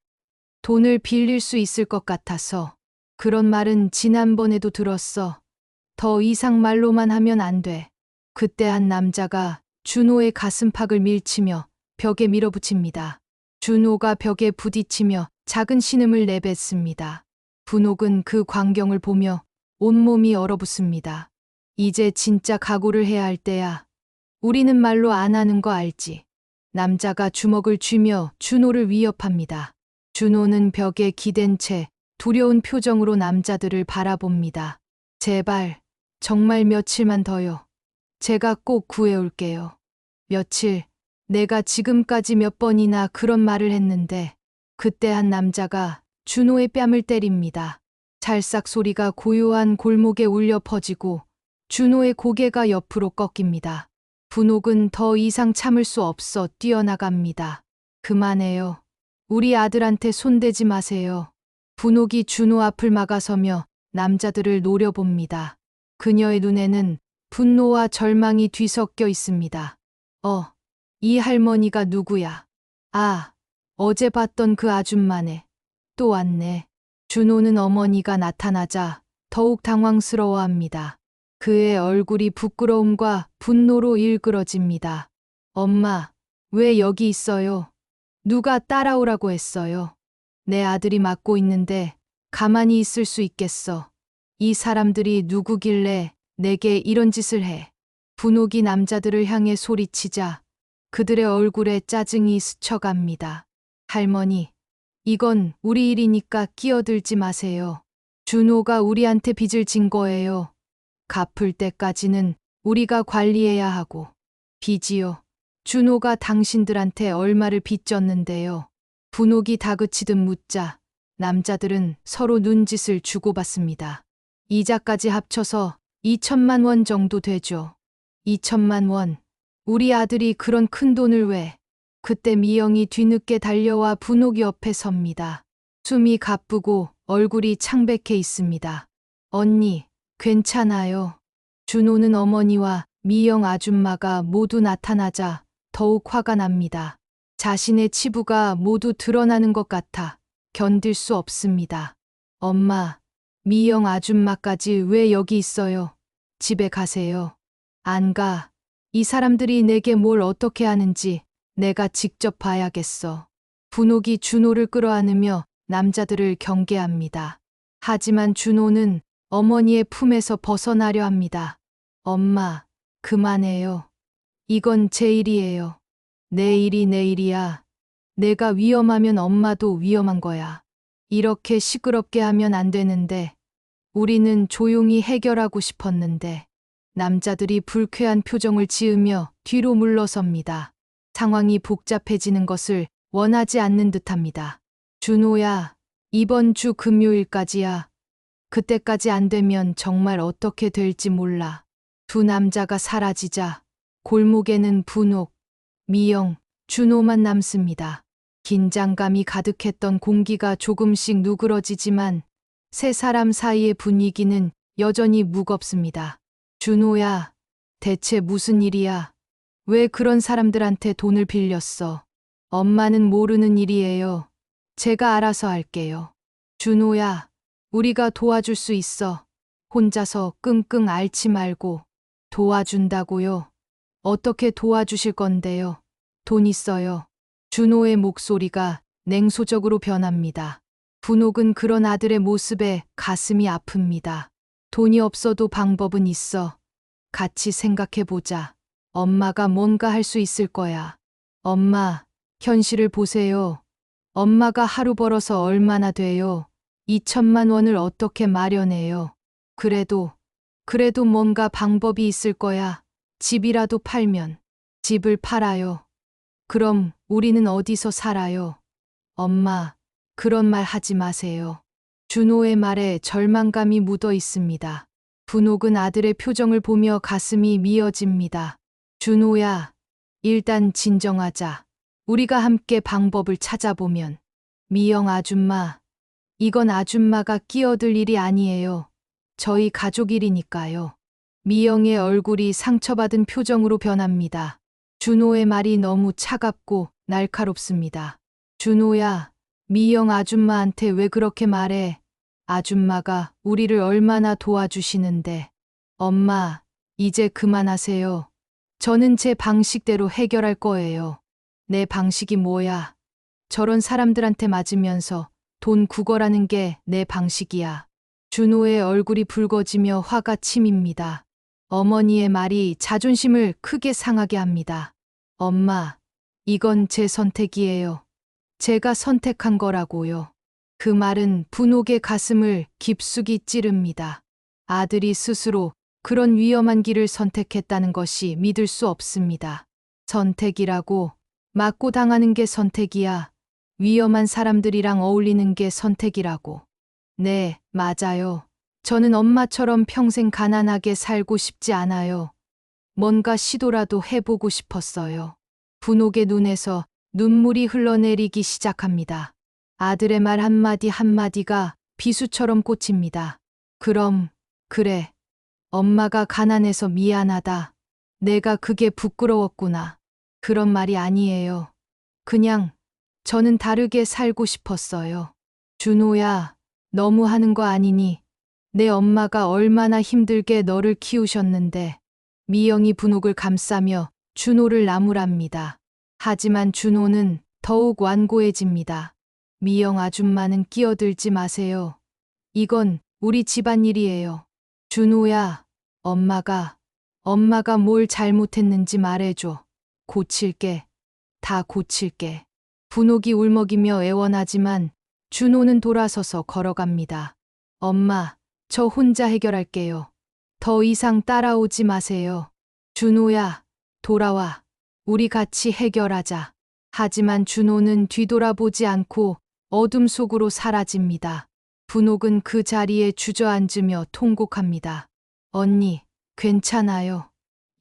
돈을 빌릴 수 있을 것 같아서. 그런 말은 지난번에도 들었어. 더 이상 말로만 하면 안 돼. 그때 한 남자가 준호의 가슴팍을 밀치며 벽에 밀어붙입니다. 준호가 벽에 부딪히며 작은 신음을 내뱉습니다. 분옥은 그 광경을 보며 온몸이 얼어붙습니다. 이제 진짜 각오를 해야 할 때야. 우리는 말로 안 하는 거 알지? 남자가 주먹을 쥐며 준호를 위협합니다. 준호는 벽에 기댄 채 두려운 표정으로 남자들을 바라봅니다. 제발, 정말 며칠만 더요. 제가 꼭 구해올게요. 며칠, 내가 지금까지 몇 번이나 그런 말을 했는데 그때 한 남자가 준호의 뺨을 때립니다. 찰싹 소리가 고요한 골목에 울려 퍼지고 준호의 고개가 옆으로 꺾입니다. 분옥은 더 이상 참을 수 없어 뛰어나갑니다. 그만해요. 우리 아들한테 손대지 마세요. 분옥이 준호 앞을 막아서며 남자들을 노려봅니다. 그녀의 눈에는 분노와 절망이 뒤섞여 있습니다. 이 할머니가 누구야? 아, 어제 봤던 그 아줌마네. 또 왔네. 준호는 어머니가 나타나자 더욱 당황스러워합니다. 그의 얼굴이 부끄러움과 분노로 일그러집니다. 엄마, 왜 여기 있어요? 누가 따라오라고 했어요? 내 아들이 맡고 있는데 가만히 있을 수 있겠어. 이 사람들이 누구길래 내게 이런 짓을 해. 분옥이 남자들을 향해 소리치자 그들의 얼굴에 짜증이 스쳐갑니다. 할머니, 이건 우리 일이니까 끼어들지 마세요. 준호가 우리한테 빚을 진 거예요. 갚을 때까지는 우리가 관리해야 하고. 빚이요. 준호가 당신들한테 얼마를 빚졌는데요. 분옥이 다그치듯 묻자 남자들은 서로 눈짓을 주고받습니다. 이자까지 합쳐서 2천만 원 정도 되죠. 2천만 원. 우리 아들이 그런 큰 돈을 왜? 그때 미영이 뒤늦게 달려와 분옥 옆에 섭니다. 숨이 가쁘고 얼굴이 창백해 있습니다. 언니, 괜찮아요. 준호는 어머니와 미영 아줌마가 모두 나타나자 더욱 화가 납니다. 자신의 치부가 모두 드러나는 것 같아 견딜 수 없습니다. 엄마, 미영 아줌마까지 왜 여기 있어요? 집에 가세요. 안 가. 이 사람들이 내게 뭘 어떻게 하는지 내가 직접 봐야겠어. 분옥이 준호를 끌어안으며 남자들을 경계합니다. 하지만 준호는 어머니의 품에서 벗어나려 합니다. 엄마, 그만해요. 이건 제 일이에요. 내 일이 내 일이야. 내가 위험하면 엄마도 위험한 거야. 이렇게 시끄럽게 하면 안 되는데, 우리는 조용히 해결하고 싶었는데, 남자들이 불쾌한 표정을 지으며 뒤로 물러섭니다. 상황이 복잡해지는 것을 원하지 않는 듯합니다. 준호야, 이번 주 금요일까지야. 그때까지 안 되면 정말 어떻게 될지 몰라. 두 남자가 사라지자 골목에는 분옥, 미영, 준호만 남습니다. 긴장감이 가득했던 공기가 조금씩 누그러지지만 세 사람 사이의 분위기는 여전히 무겁습니다. 준호야, 대체 무슨 일이야? 왜 그런 사람들한테 돈을 빌렸어? 엄마는 모르는 일이에요. 제가 알아서 할게요. 준호야, 우리가 도와줄 수 있어. 혼자서 끙끙 앓지 말고. 도와준다고요? 어떻게 도와주실 건데요? 돈 있어요. 준호의 목소리가 냉소적으로 변합니다. 분옥은 그런 아들의 모습에 가슴이 아픕니다. 돈이 없어도 방법은 있어. 같이 생각해보자. 엄마가 뭔가 할 수 있을 거야. 엄마, 현실을 보세요. 엄마가 하루 벌어서 얼마나 돼요? 2천만 원을 어떻게 마련해요? 그래도 뭔가 방법이 있을 거야. 집이라도 팔면. 집을 팔아요. 그럼 우리는 어디서 살아요? 엄마, 그런 말 하지 마세요. 준호의 말에 절망감이 묻어 있습니다. 분옥은 아들의 표정을 보며 가슴이 미어집니다. 준호야, 일단 진정하자. 우리가 함께 방법을 찾아보면. 미영 아줌마, 이건 아줌마가 끼어들 일이 아니에요. 저희 가족 일이니까요. 미영의 얼굴이 상처받은 표정으로 변합니다. 준호의 말이 너무 차갑고 날카롭습니다. 준호야, 미영 아줌마한테 왜 그렇게 말해? 아줌마가 우리를 얼마나 도와주시는데. 엄마, 이제 그만하세요. 저는 제 방식대로 해결할 거예요. 내 방식이 뭐야? 저런 사람들한테 맞으면서 돈 구걸하는 게 내 방식이야. 준호의 얼굴이 붉어지며 화가 치밉니다. 어머니의 말이 자존심을 크게 상하게 합니다. 엄마, 이건 제 선택이에요. 제가 선택한 거라고요. 그 말은 분옥의 가슴을 깊숙이 찌릅니다. 아들이 스스로 그런 위험한 길을 선택했다는 것이 믿을 수 없습니다. 선택이라고? 맞고 당하는 게 선택이야. 위험한 사람들이랑 어울리는 게 선택이라고. 네, 맞아요. 저는 엄마처럼 평생 가난하게 살고 싶지 않아요. 뭔가 시도라도 해보고 싶었어요. 분옥의 눈에서 눈물이 흘러내리기 시작합니다. 아들의 말 한마디 한마디가 비수처럼 꽂힙니다. 그럼, 그래. 엄마가 가난해서 미안하다. 내가 그게 부끄러웠구나. 그런 말이 아니에요. 그냥 저는 다르게 살고 싶었어요. 준호야, 너무 하는 거 아니니? 내 엄마가 얼마나 힘들게 너를 키우셨는데. 미영이 분옥을 감싸며 준호를 나무랍니다. 하지만 준호는 더욱 완고해집니다. 미영 아줌마는 끼어들지 마세요. 이건 우리 집안일이에요. 준호야, 엄마가 뭘 잘못했는지 말해줘. 고칠게. 다 고칠게. 분옥이 울먹이며 애원하지만 준호는 돌아서서 걸어갑니다. 엄마, 저 혼자 해결할게요. 더 이상 따라오지 마세요. 준호야, 돌아와. 우리 같이 해결하자. 하지만 준호는 뒤돌아보지 않고 어둠 속으로 사라집니다. 분옥은 그 자리에 주저앉으며 통곡합니다. 언니, 괜찮아요.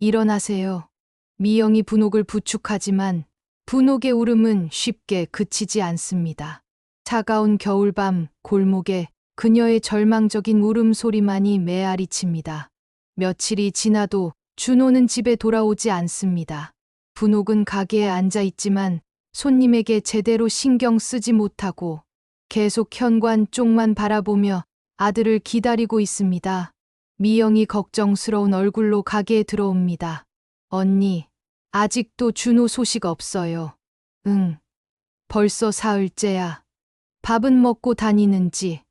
일어나세요. 미영이 분옥을 부축하지만 분옥의 울음은 쉽게 그치지 않습니다. 차가운 겨울밤 골목에 그녀의 절망적인 울음소리만이 메아리 칩니다. 며칠이 지나도 준호는 집에 돌아오지 않습니다. 분옥은 가게에 앉아 있지만 손님에게 제대로 신경 쓰지 못하고 계속 현관 쪽만 바라보며 아들을 기다리고 있습니다. 미영이 걱정스러운 얼굴로 가게에 들어옵니다. 언니, 아직도 준호 소식 없어요. 응, 벌써 사흘째야. 밥은 먹고 다니는지,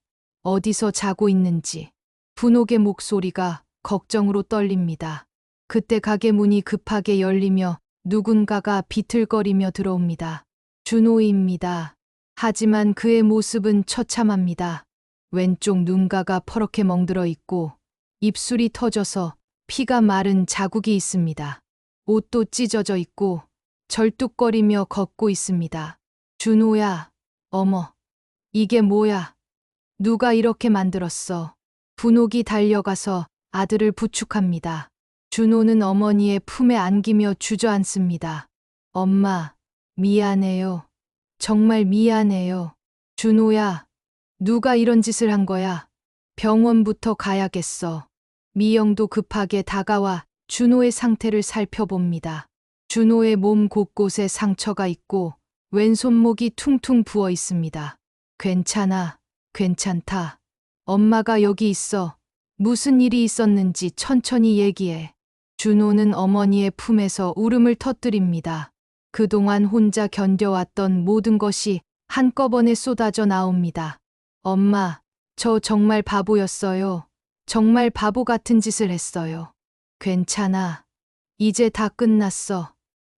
어디서 자고 있는지. 분옥의 목소리가 걱정으로 떨립니다. 그때 가게 문이 급하게 열리며 누군가가 비틀거리며 들어옵니다. 준호입니다. 하지만 그의 모습은 처참합니다. 왼쪽 눈가가 퍼렇게 멍들어 있고 입술이 터져서 피가 마른 자국이 있습니다. 옷도 찢어져 있고 절뚝거리며 걷고 있습니다. 준호야, 어머, 이게 뭐야? 누가 이렇게 만들었어? 분옥이 달려가서 아들을 부축합니다. 준호는 어머니의 품에 안기며 주저앉습니다. 엄마, 미안해요. 정말 미안해요. 준호야, 누가 이런 짓을 한 거야? 병원부터 가야겠어. 미영도 급하게 다가와 준호의 상태를 살펴봅니다. 준호의 몸 곳곳에 상처가 있고 왼손목이 퉁퉁 부어 있습니다. 괜찮아, 괜찮다. 엄마가 여기 있어. 무슨 일이 있었는지 천천히 얘기해. 준호는 어머니의 품에서 울음을 터뜨립니다. 그동안 혼자 견뎌왔던 모든 것이 한꺼번에 쏟아져 나옵니다. 엄마, 저 정말 바보였어요. 정말 바보 같은 짓을 했어요. 괜찮아. 이제 다 끝났어.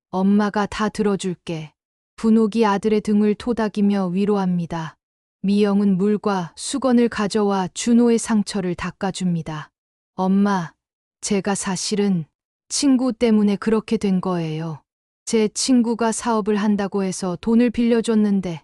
엄마가 다 들어줄게. 분옥이 아들의 등을 토닥이며 위로합니다. 미영은 물과 수건을 가져와 준호의 상처를 닦아줍니다. 엄마, 제가 사실은 친구 때문에 그렇게 된 거예요. 제 친구가 사업을 한다고 해서 돈을 빌려줬는데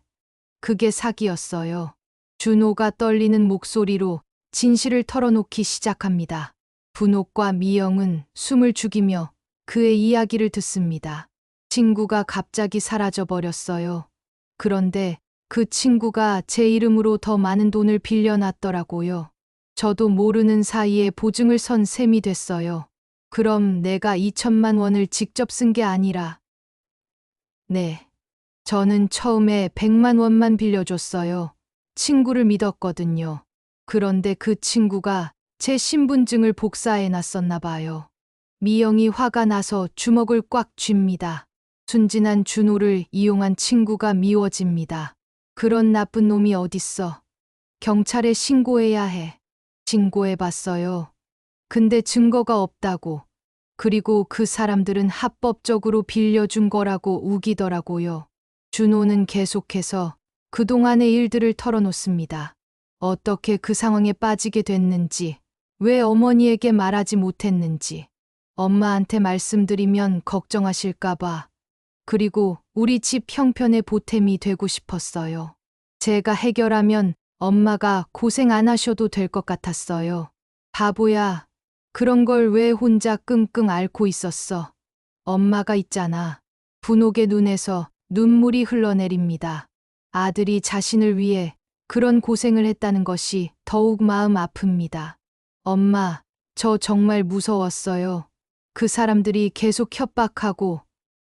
그게 사기였어요. 준호가 떨리는 목소리로 진실을 털어놓기 시작합니다. 분옥과 미영은 숨을 죽이며 그의 이야기를 듣습니다. 친구가 갑자기 사라져 버렸어요. 그런데 그 친구가 제 이름으로 더 많은 돈을 빌려놨더라고요. 저도 모르는 사이에 보증을 선 셈이 됐어요. 그럼 내가 2천만 원을 직접 쓴 게 아니라, 네. 저는 처음에 100만 원만 빌려줬어요. 친구를 믿었거든요. 그런데 그 친구가 제 신분증을 복사해 놨었나 봐요. 미영이 화가 나서 주먹을 꽉 쥡니다. 순진한 준호를 이용한 친구가 미워집니다. 그런 나쁜 놈이 어딨어. 경찰에 신고해야 해. 신고해봤어요. 근데 증거가 없다고. 그리고 그 사람들은 합법적으로 빌려준 거라고 우기더라고요. 준호는 계속해서 그동안의 일들을 털어놓습니다. 어떻게 그 상황에 빠지게 됐는지, 왜 어머니에게 말하지 못했는지, 엄마한테 말씀드리면 걱정하실까봐, 그리고 우리 집 형편의 보탬이 되고 싶었어요. 제가 해결하면 엄마가 고생 안 하셔도 될 것 같았어요. 바보야. 그런 걸 왜 혼자 끙끙 앓고 있었어? 엄마가 있잖아. 분옥의 눈에서 눈물이 흘러내립니다. 아들이 자신을 위해 그런 고생을 했다는 것이 더욱 마음 아픕니다. 엄마, 저 정말 무서웠어요. 그 사람들이 계속 협박하고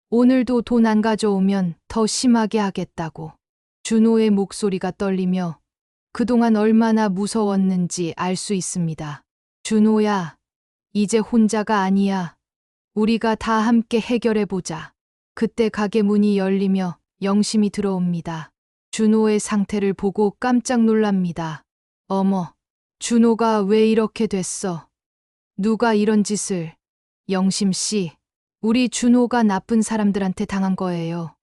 오늘도 돈 안 가져오면 더 심하게 하겠다고. 준호의 목소리가 떨리며 그동안 얼마나 무서웠는지 알 수 있습니다. 준호야, 이제 혼자가 아니야. 우리가 다 함께 해결해보자. 그때 가게 문이 열리며 영심이 들어옵니다. 준호의 상태를 보고 깜짝 놀랍니다. 어머, 준호가 왜 이렇게 됐어? 누가 이런 짓을? 영심 씨, 우리 준호가 나쁜 사람들한테 당한 거예요.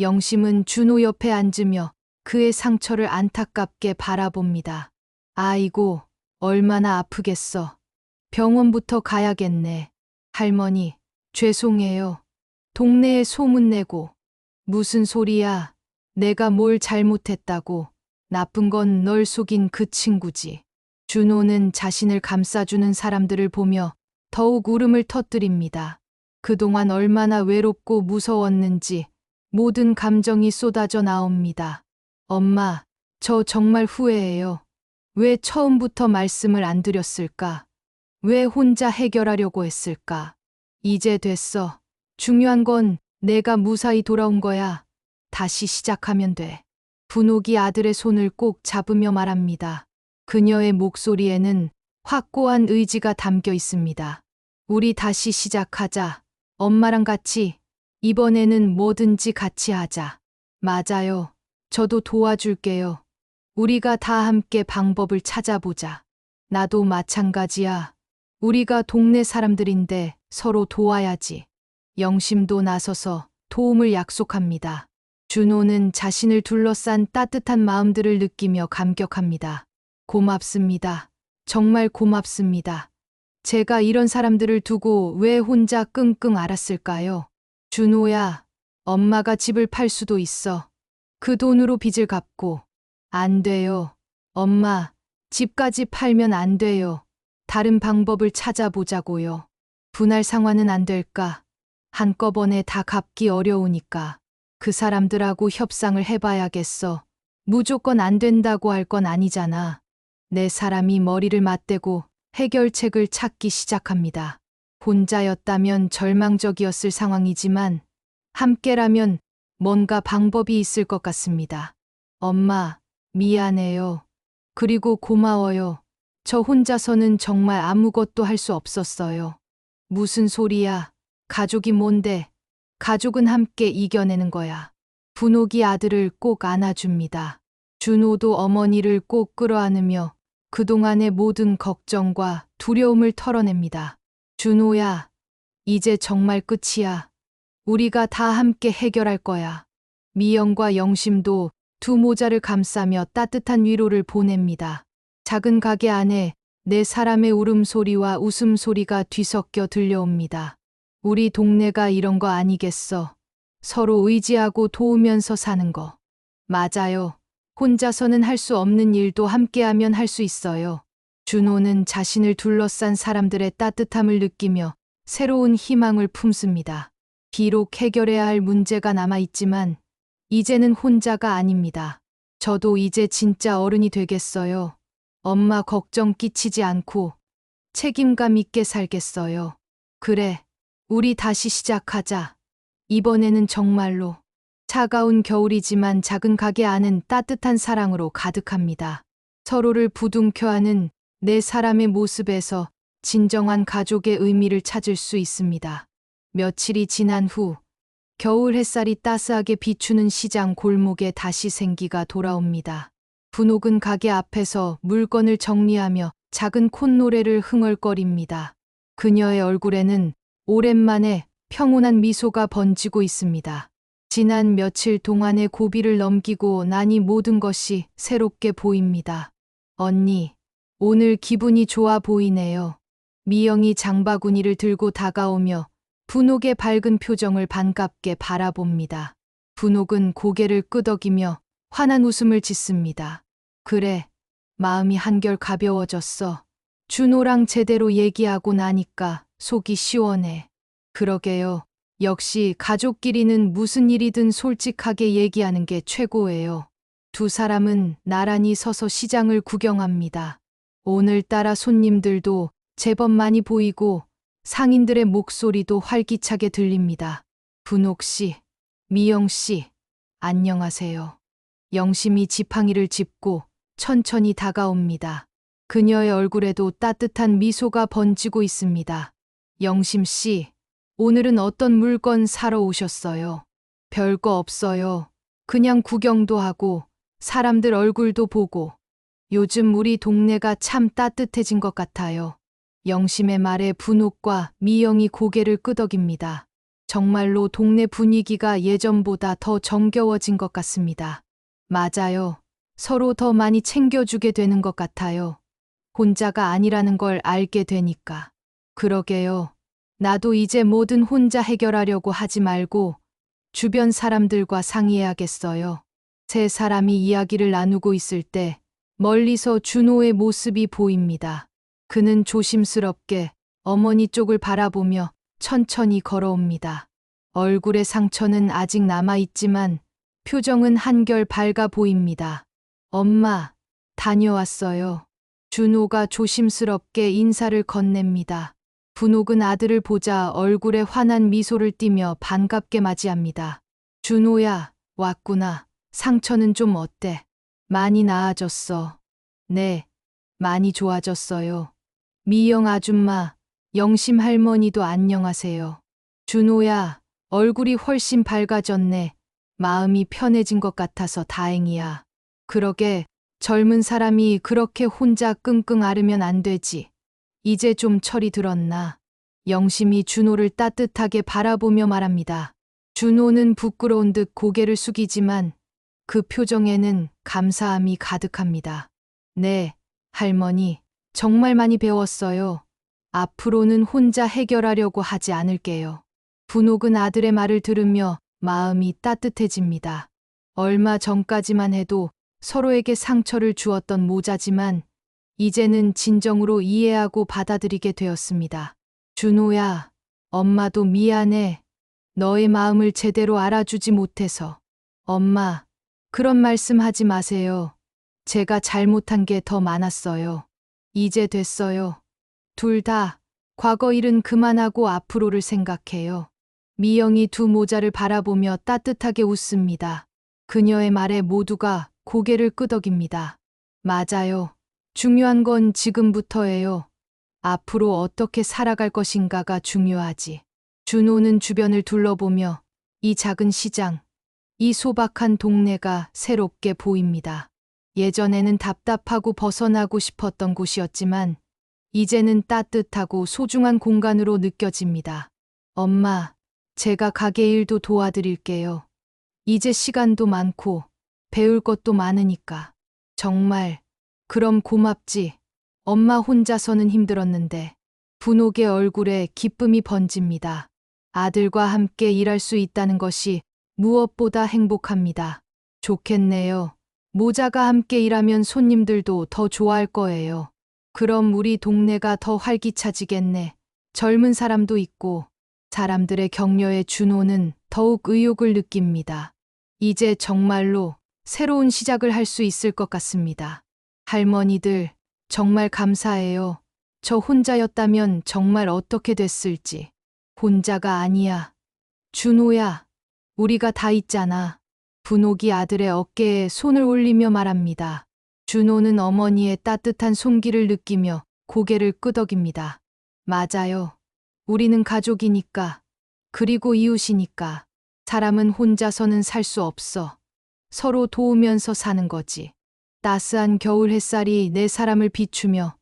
영심은 준호 옆에 앉으며 그의 상처를 안타깝게 바라봅니다. 아이고, 얼마나 아프겠어. 병원부터 가야겠네. 할머니, 죄송해요. 동네에 소문내고. 무슨 소리야. 내가 뭘 잘못했다고. 나쁜 건 널 속인 그 친구지. 준호는 자신을 감싸주는 사람들을 보며 더욱 울음을 터뜨립니다. 그동안 얼마나 외롭고 무서웠는지 모든 감정이 쏟아져 나옵니다. 엄마, 저 정말 후회해요. 왜 처음부터 말씀을 안 드렸을까? 왜 혼자 해결하려고 했을까? 이제 됐어. 중요한 건 내가 무사히 돌아온 거야. 다시 시작하면 돼. 분옥이 아들의 손을 꼭 잡으며 말합니다. 그녀의 목소리에는 확고한 의지가 담겨 있습니다. 우리 다시 시작하자. 엄마랑 같이. 이번에는 뭐든지 같이 하자. 맞아요. 저도 도와줄게요. 우리가 다 함께 방법을 찾아보자. 나도 마찬가지야. 우리가 동네 사람들인데 서로 도와야지. 영심도 나서서 도움을 약속합니다. 준호는 자신을 둘러싼 따뜻한 마음들을 느끼며 감격합니다. 고맙습니다. 정말 고맙습니다. 제가 이런 사람들을 두고 왜 혼자 끙끙 앓았을까요? 준호야, 엄마가 집을 팔 수도 있어. 그 돈으로 빚을 갚고. 안 돼요. 엄마, 집까지 팔면 안 돼요. 다른 방법을 찾아보자고요. 분할 상환은 안 될까? 한꺼번에 다 갚기 어려우니까. 그 사람들하고 협상을 해봐야겠어. 무조건 안 된다고 할 건 아니잖아. 네 사람이 머리를 맞대고 해결책을 찾기 시작합니다. 혼자였다면 절망적이었을 상황이지만 함께라면 뭔가 방법이 있을 것 같습니다. 엄마, 미안해요. 그리고 고마워요. 저 혼자서는 정말 아무것도 할 수 없었어요. 무슨 소리야. 가족이 뭔데. 가족은 함께 이겨내는 거야. 분옥이 아들을 꼭 안아줍니다. 준호도 어머니를 꼭 끌어안으며 그동안의 모든 걱정과 두려움을 털어냅니다. 준호야, 이제 정말 끝이야. 우리가 다 함께 해결할 거야. 미영과 영심도 두 모자를 감싸며 따뜻한 위로를 보냅니다. 작은 가게 안에 네 사람의 울음소리와 웃음소리가 뒤섞여 들려옵니다. 우리 동네가 이런 거 아니겠어. 서로 의지하고 도우면서 사는 거. 맞아요. 혼자서는 할 수 없는 일도 함께하면 할 수 있어요. 준호는 자신을 둘러싼 사람들의 따뜻함을 느끼며 새로운 희망을 품습니다. 비록 해결해야 할 문제가 남아있지만 이제는 혼자가 아닙니다. 저도 이제 진짜 어른이 되겠어요. 엄마 걱정 끼치지 않고 책임감 있게 살겠어요. 그래, 우리 다시 시작하자. 이번에는 정말로. 차가운 겨울이지만 작은 가게 안은 따뜻한 사랑으로 가득합니다. 서로를 부둥켜 안은 네 사람의 모습에서 진정한 가족의 의미를 찾을 수 있습니다. 며칠이 지난 후 겨울 햇살이 따스하게 비추는 시장 골목에 다시 생기가 돌아옵니다. 분옥은 가게 앞에서 물건을 정리하며 작은 콧노래를 흥얼거립니다. 그녀의 얼굴에는 오랜만에 평온한 미소가 번지고 있습니다. 지난 며칠 동안의 고비를 넘기고 나니 모든 것이 새롭게 보입니다. 언니, 오늘 기분이 좋아 보이네요. 미영이 장바구니를 들고 다가오며 분옥의 밝은 표정을 반갑게 바라봅니다. 분옥은 고개를 끄덕이며 환한 웃음을 짓습니다. 그래, 마음이 한결 가벼워졌어. 준호랑 제대로 얘기하고 나니까 속이 시원해. 그러게요. 역시 가족끼리는 무슨 일이든 솔직하게 얘기하는 게 최고예요. 두 사람은 나란히 서서 시장을 구경합니다. 오늘따라 손님들도 제법 많이 보이고 상인들의 목소리도 활기차게 들립니다. 분옥 씨, 미영 씨, 안녕하세요. 영심이 지팡이를 짚고 천천히 다가옵니다. 그녀의 얼굴에도 따뜻한 미소가 번지고 있습니다. 영심 씨, 오늘은 어떤 물건 사러 오셨어요? 별거 없어요. 그냥 구경도 하고 사람들 얼굴도 보고. 요즘 우리 동네가 참 따뜻해진 것 같아요. 영심의 말에 분옥과 미영이 고개를 끄덕입니다. 정말로 동네 분위기가 예전보다 더 정겨워진 것 같습니다. 맞아요. 서로 더 많이 챙겨주게 되는 것 같아요. 혼자가 아니라는 걸 알게 되니까. 그러게요. 나도 이제 뭐든 혼자 해결하려고 하지 말고 주변 사람들과 상의해야겠어요. 세 사람이 이야기를 나누고 있을 때 멀리서 준호의 모습이 보입니다. 그는 조심스럽게 어머니 쪽을 바라보며 천천히 걸어옵니다. 얼굴의 상처는 아직 남아있지만 표정은 한결 밝아 보입니다. 엄마, 다녀왔어요. 준호가 조심스럽게 인사를 건넵니다. 분옥은 아들을 보자 얼굴에 환한 미소를 띠며 반갑게 맞이합니다. 준호야, 왔구나. 상처는 좀 어때? 많이 나아졌어. 네, 많이 좋아졌어요. 미영 아줌마, 영심 할머니도 안녕하세요. 준호야, 얼굴이 훨씬 밝아졌네. 마음이 편해진 것 같아서 다행이야. 그러게, 젊은 사람이 그렇게 혼자 끙끙 앓으면 안 되지. 이제 좀 철이 들었나? 영심이 준호를 따뜻하게 바라보며 말합니다. 준호는 부끄러운 듯 고개를 숙이지만 그 표정에는 감사함이 가득합니다. 네, 할머니, 정말 많이 배웠어요. 앞으로는 혼자 해결하려고 하지 않을게요. 분옥은 아들의 말을 들으며 마음이 따뜻해집니다. 얼마 전까지만 해도 서로에게 상처를 주었던 모자지만 이제는 진정으로 이해하고 받아들이게 되었습니다. 준호야, 엄마도 미안해. 너의 마음을 제대로 알아주지 못해서. 엄마, 그런 말씀 하지 마세요. 제가 잘못한 게 더 많았어요. 이제 됐어요. 둘 다 과거 일은 그만하고 앞으로를 생각해요. 미영이 두 모자를 바라보며 따뜻하게 웃습니다. 그녀의 말에 모두가 고개를 끄덕입니다. 맞아요. 중요한 건 지금부터예요. 앞으로 어떻게 살아갈 것인가가 중요하지. 준호는 주변을 둘러보며 이 작은 시장, 이 소박한 동네가 새롭게 보입니다. 예전에는 답답하고 벗어나고 싶었던 곳이었지만 이제는 따뜻하고 소중한 공간으로 느껴집니다. 엄마, 제가 가게 일도 도와드릴게요. 이제 시간도 많고 배울 것도 많으니까. 정말, 그럼 고맙지. 엄마 혼자서는 힘들었는데. 분옥의 얼굴에 기쁨이 번집니다. 아들과 함께 일할 수 있다는 것이 무엇보다 행복합니다. 좋겠네요. 모자가 함께 일하면 손님들도 더 좋아할 거예요. 그럼 우리 동네가 더 활기차지겠네. 젊은 사람도 있고 사람들의 격려에 준호는 더욱 의욕을 느낍니다. 이제 정말로 새로운 시작을 할 수 있을 것 같습니다. 할머니들, 정말 감사해요. 저 혼자였다면 정말 어떻게 됐을지. 혼자가 아니야. 준호야, 우리가 다 있잖아. 분옥이 아들의 어깨에 손을 올리며 말합니다. 준호는 어머니의 따뜻한 손길을 느끼며 고개를 끄덕입니다. 맞아요. 우리는 가족이니까. 그리고 이웃이니까. 사람은 혼자서는 살 수 없어. 서로 도우면서 사는 거지. 따스한 겨울 햇살이 내 사람을 비추며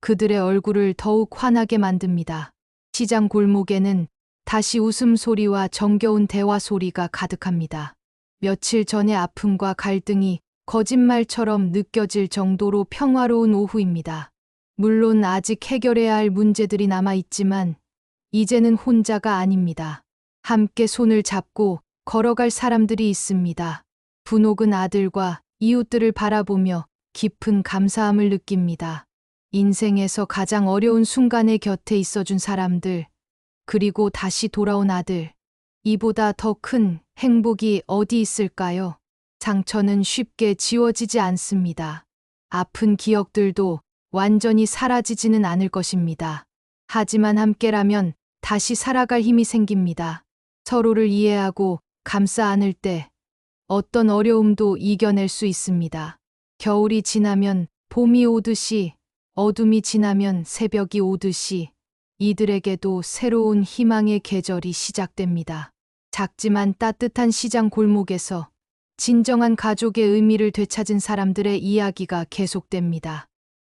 그들의 얼굴을 더욱 환하게 만듭니다. 시장 골목에는 다시 웃음소리와 정겨운 대화 소리가 가득합니다. 며칠 전의 아픔과 갈등이 거짓말처럼 느껴질 정도로 평화로운 오후입니다. 물론 아직 해결해야 할 문제들이 남아있지만 이제는 혼자가 아닙니다. 함께 손을 잡고 걸어갈 사람들이 있습니다. 분옥은 아들과 이웃들을 바라보며 깊은 감사함을 느낍니다. 인생에서 가장 어려운 순간에 곁에 있어준 사람들, 그리고 다시 돌아온 아들. 이보다 더 큰 행복이 어디 있을까요? 상처는 쉽게 지워지지 않습니다. 아픈 기억들도 완전히 사라지지는 않을 것입니다. 하지만 함께라면 다시 살아갈 힘이 생깁니다. 서로를 이해하고 감싸 안을 때 어떤 어려움도 이겨낼 수 있습니다. 겨울이 지나면 봄이 오듯이, 어둠이 지나면 새벽이 오듯이 이들에게도 새로운 희망의 계절이 시작됩니다. 작지만 따뜻한 시장 골목에서 진정한 가족의 의미를 되찾은 사람들의 이야기가 계속됩니다.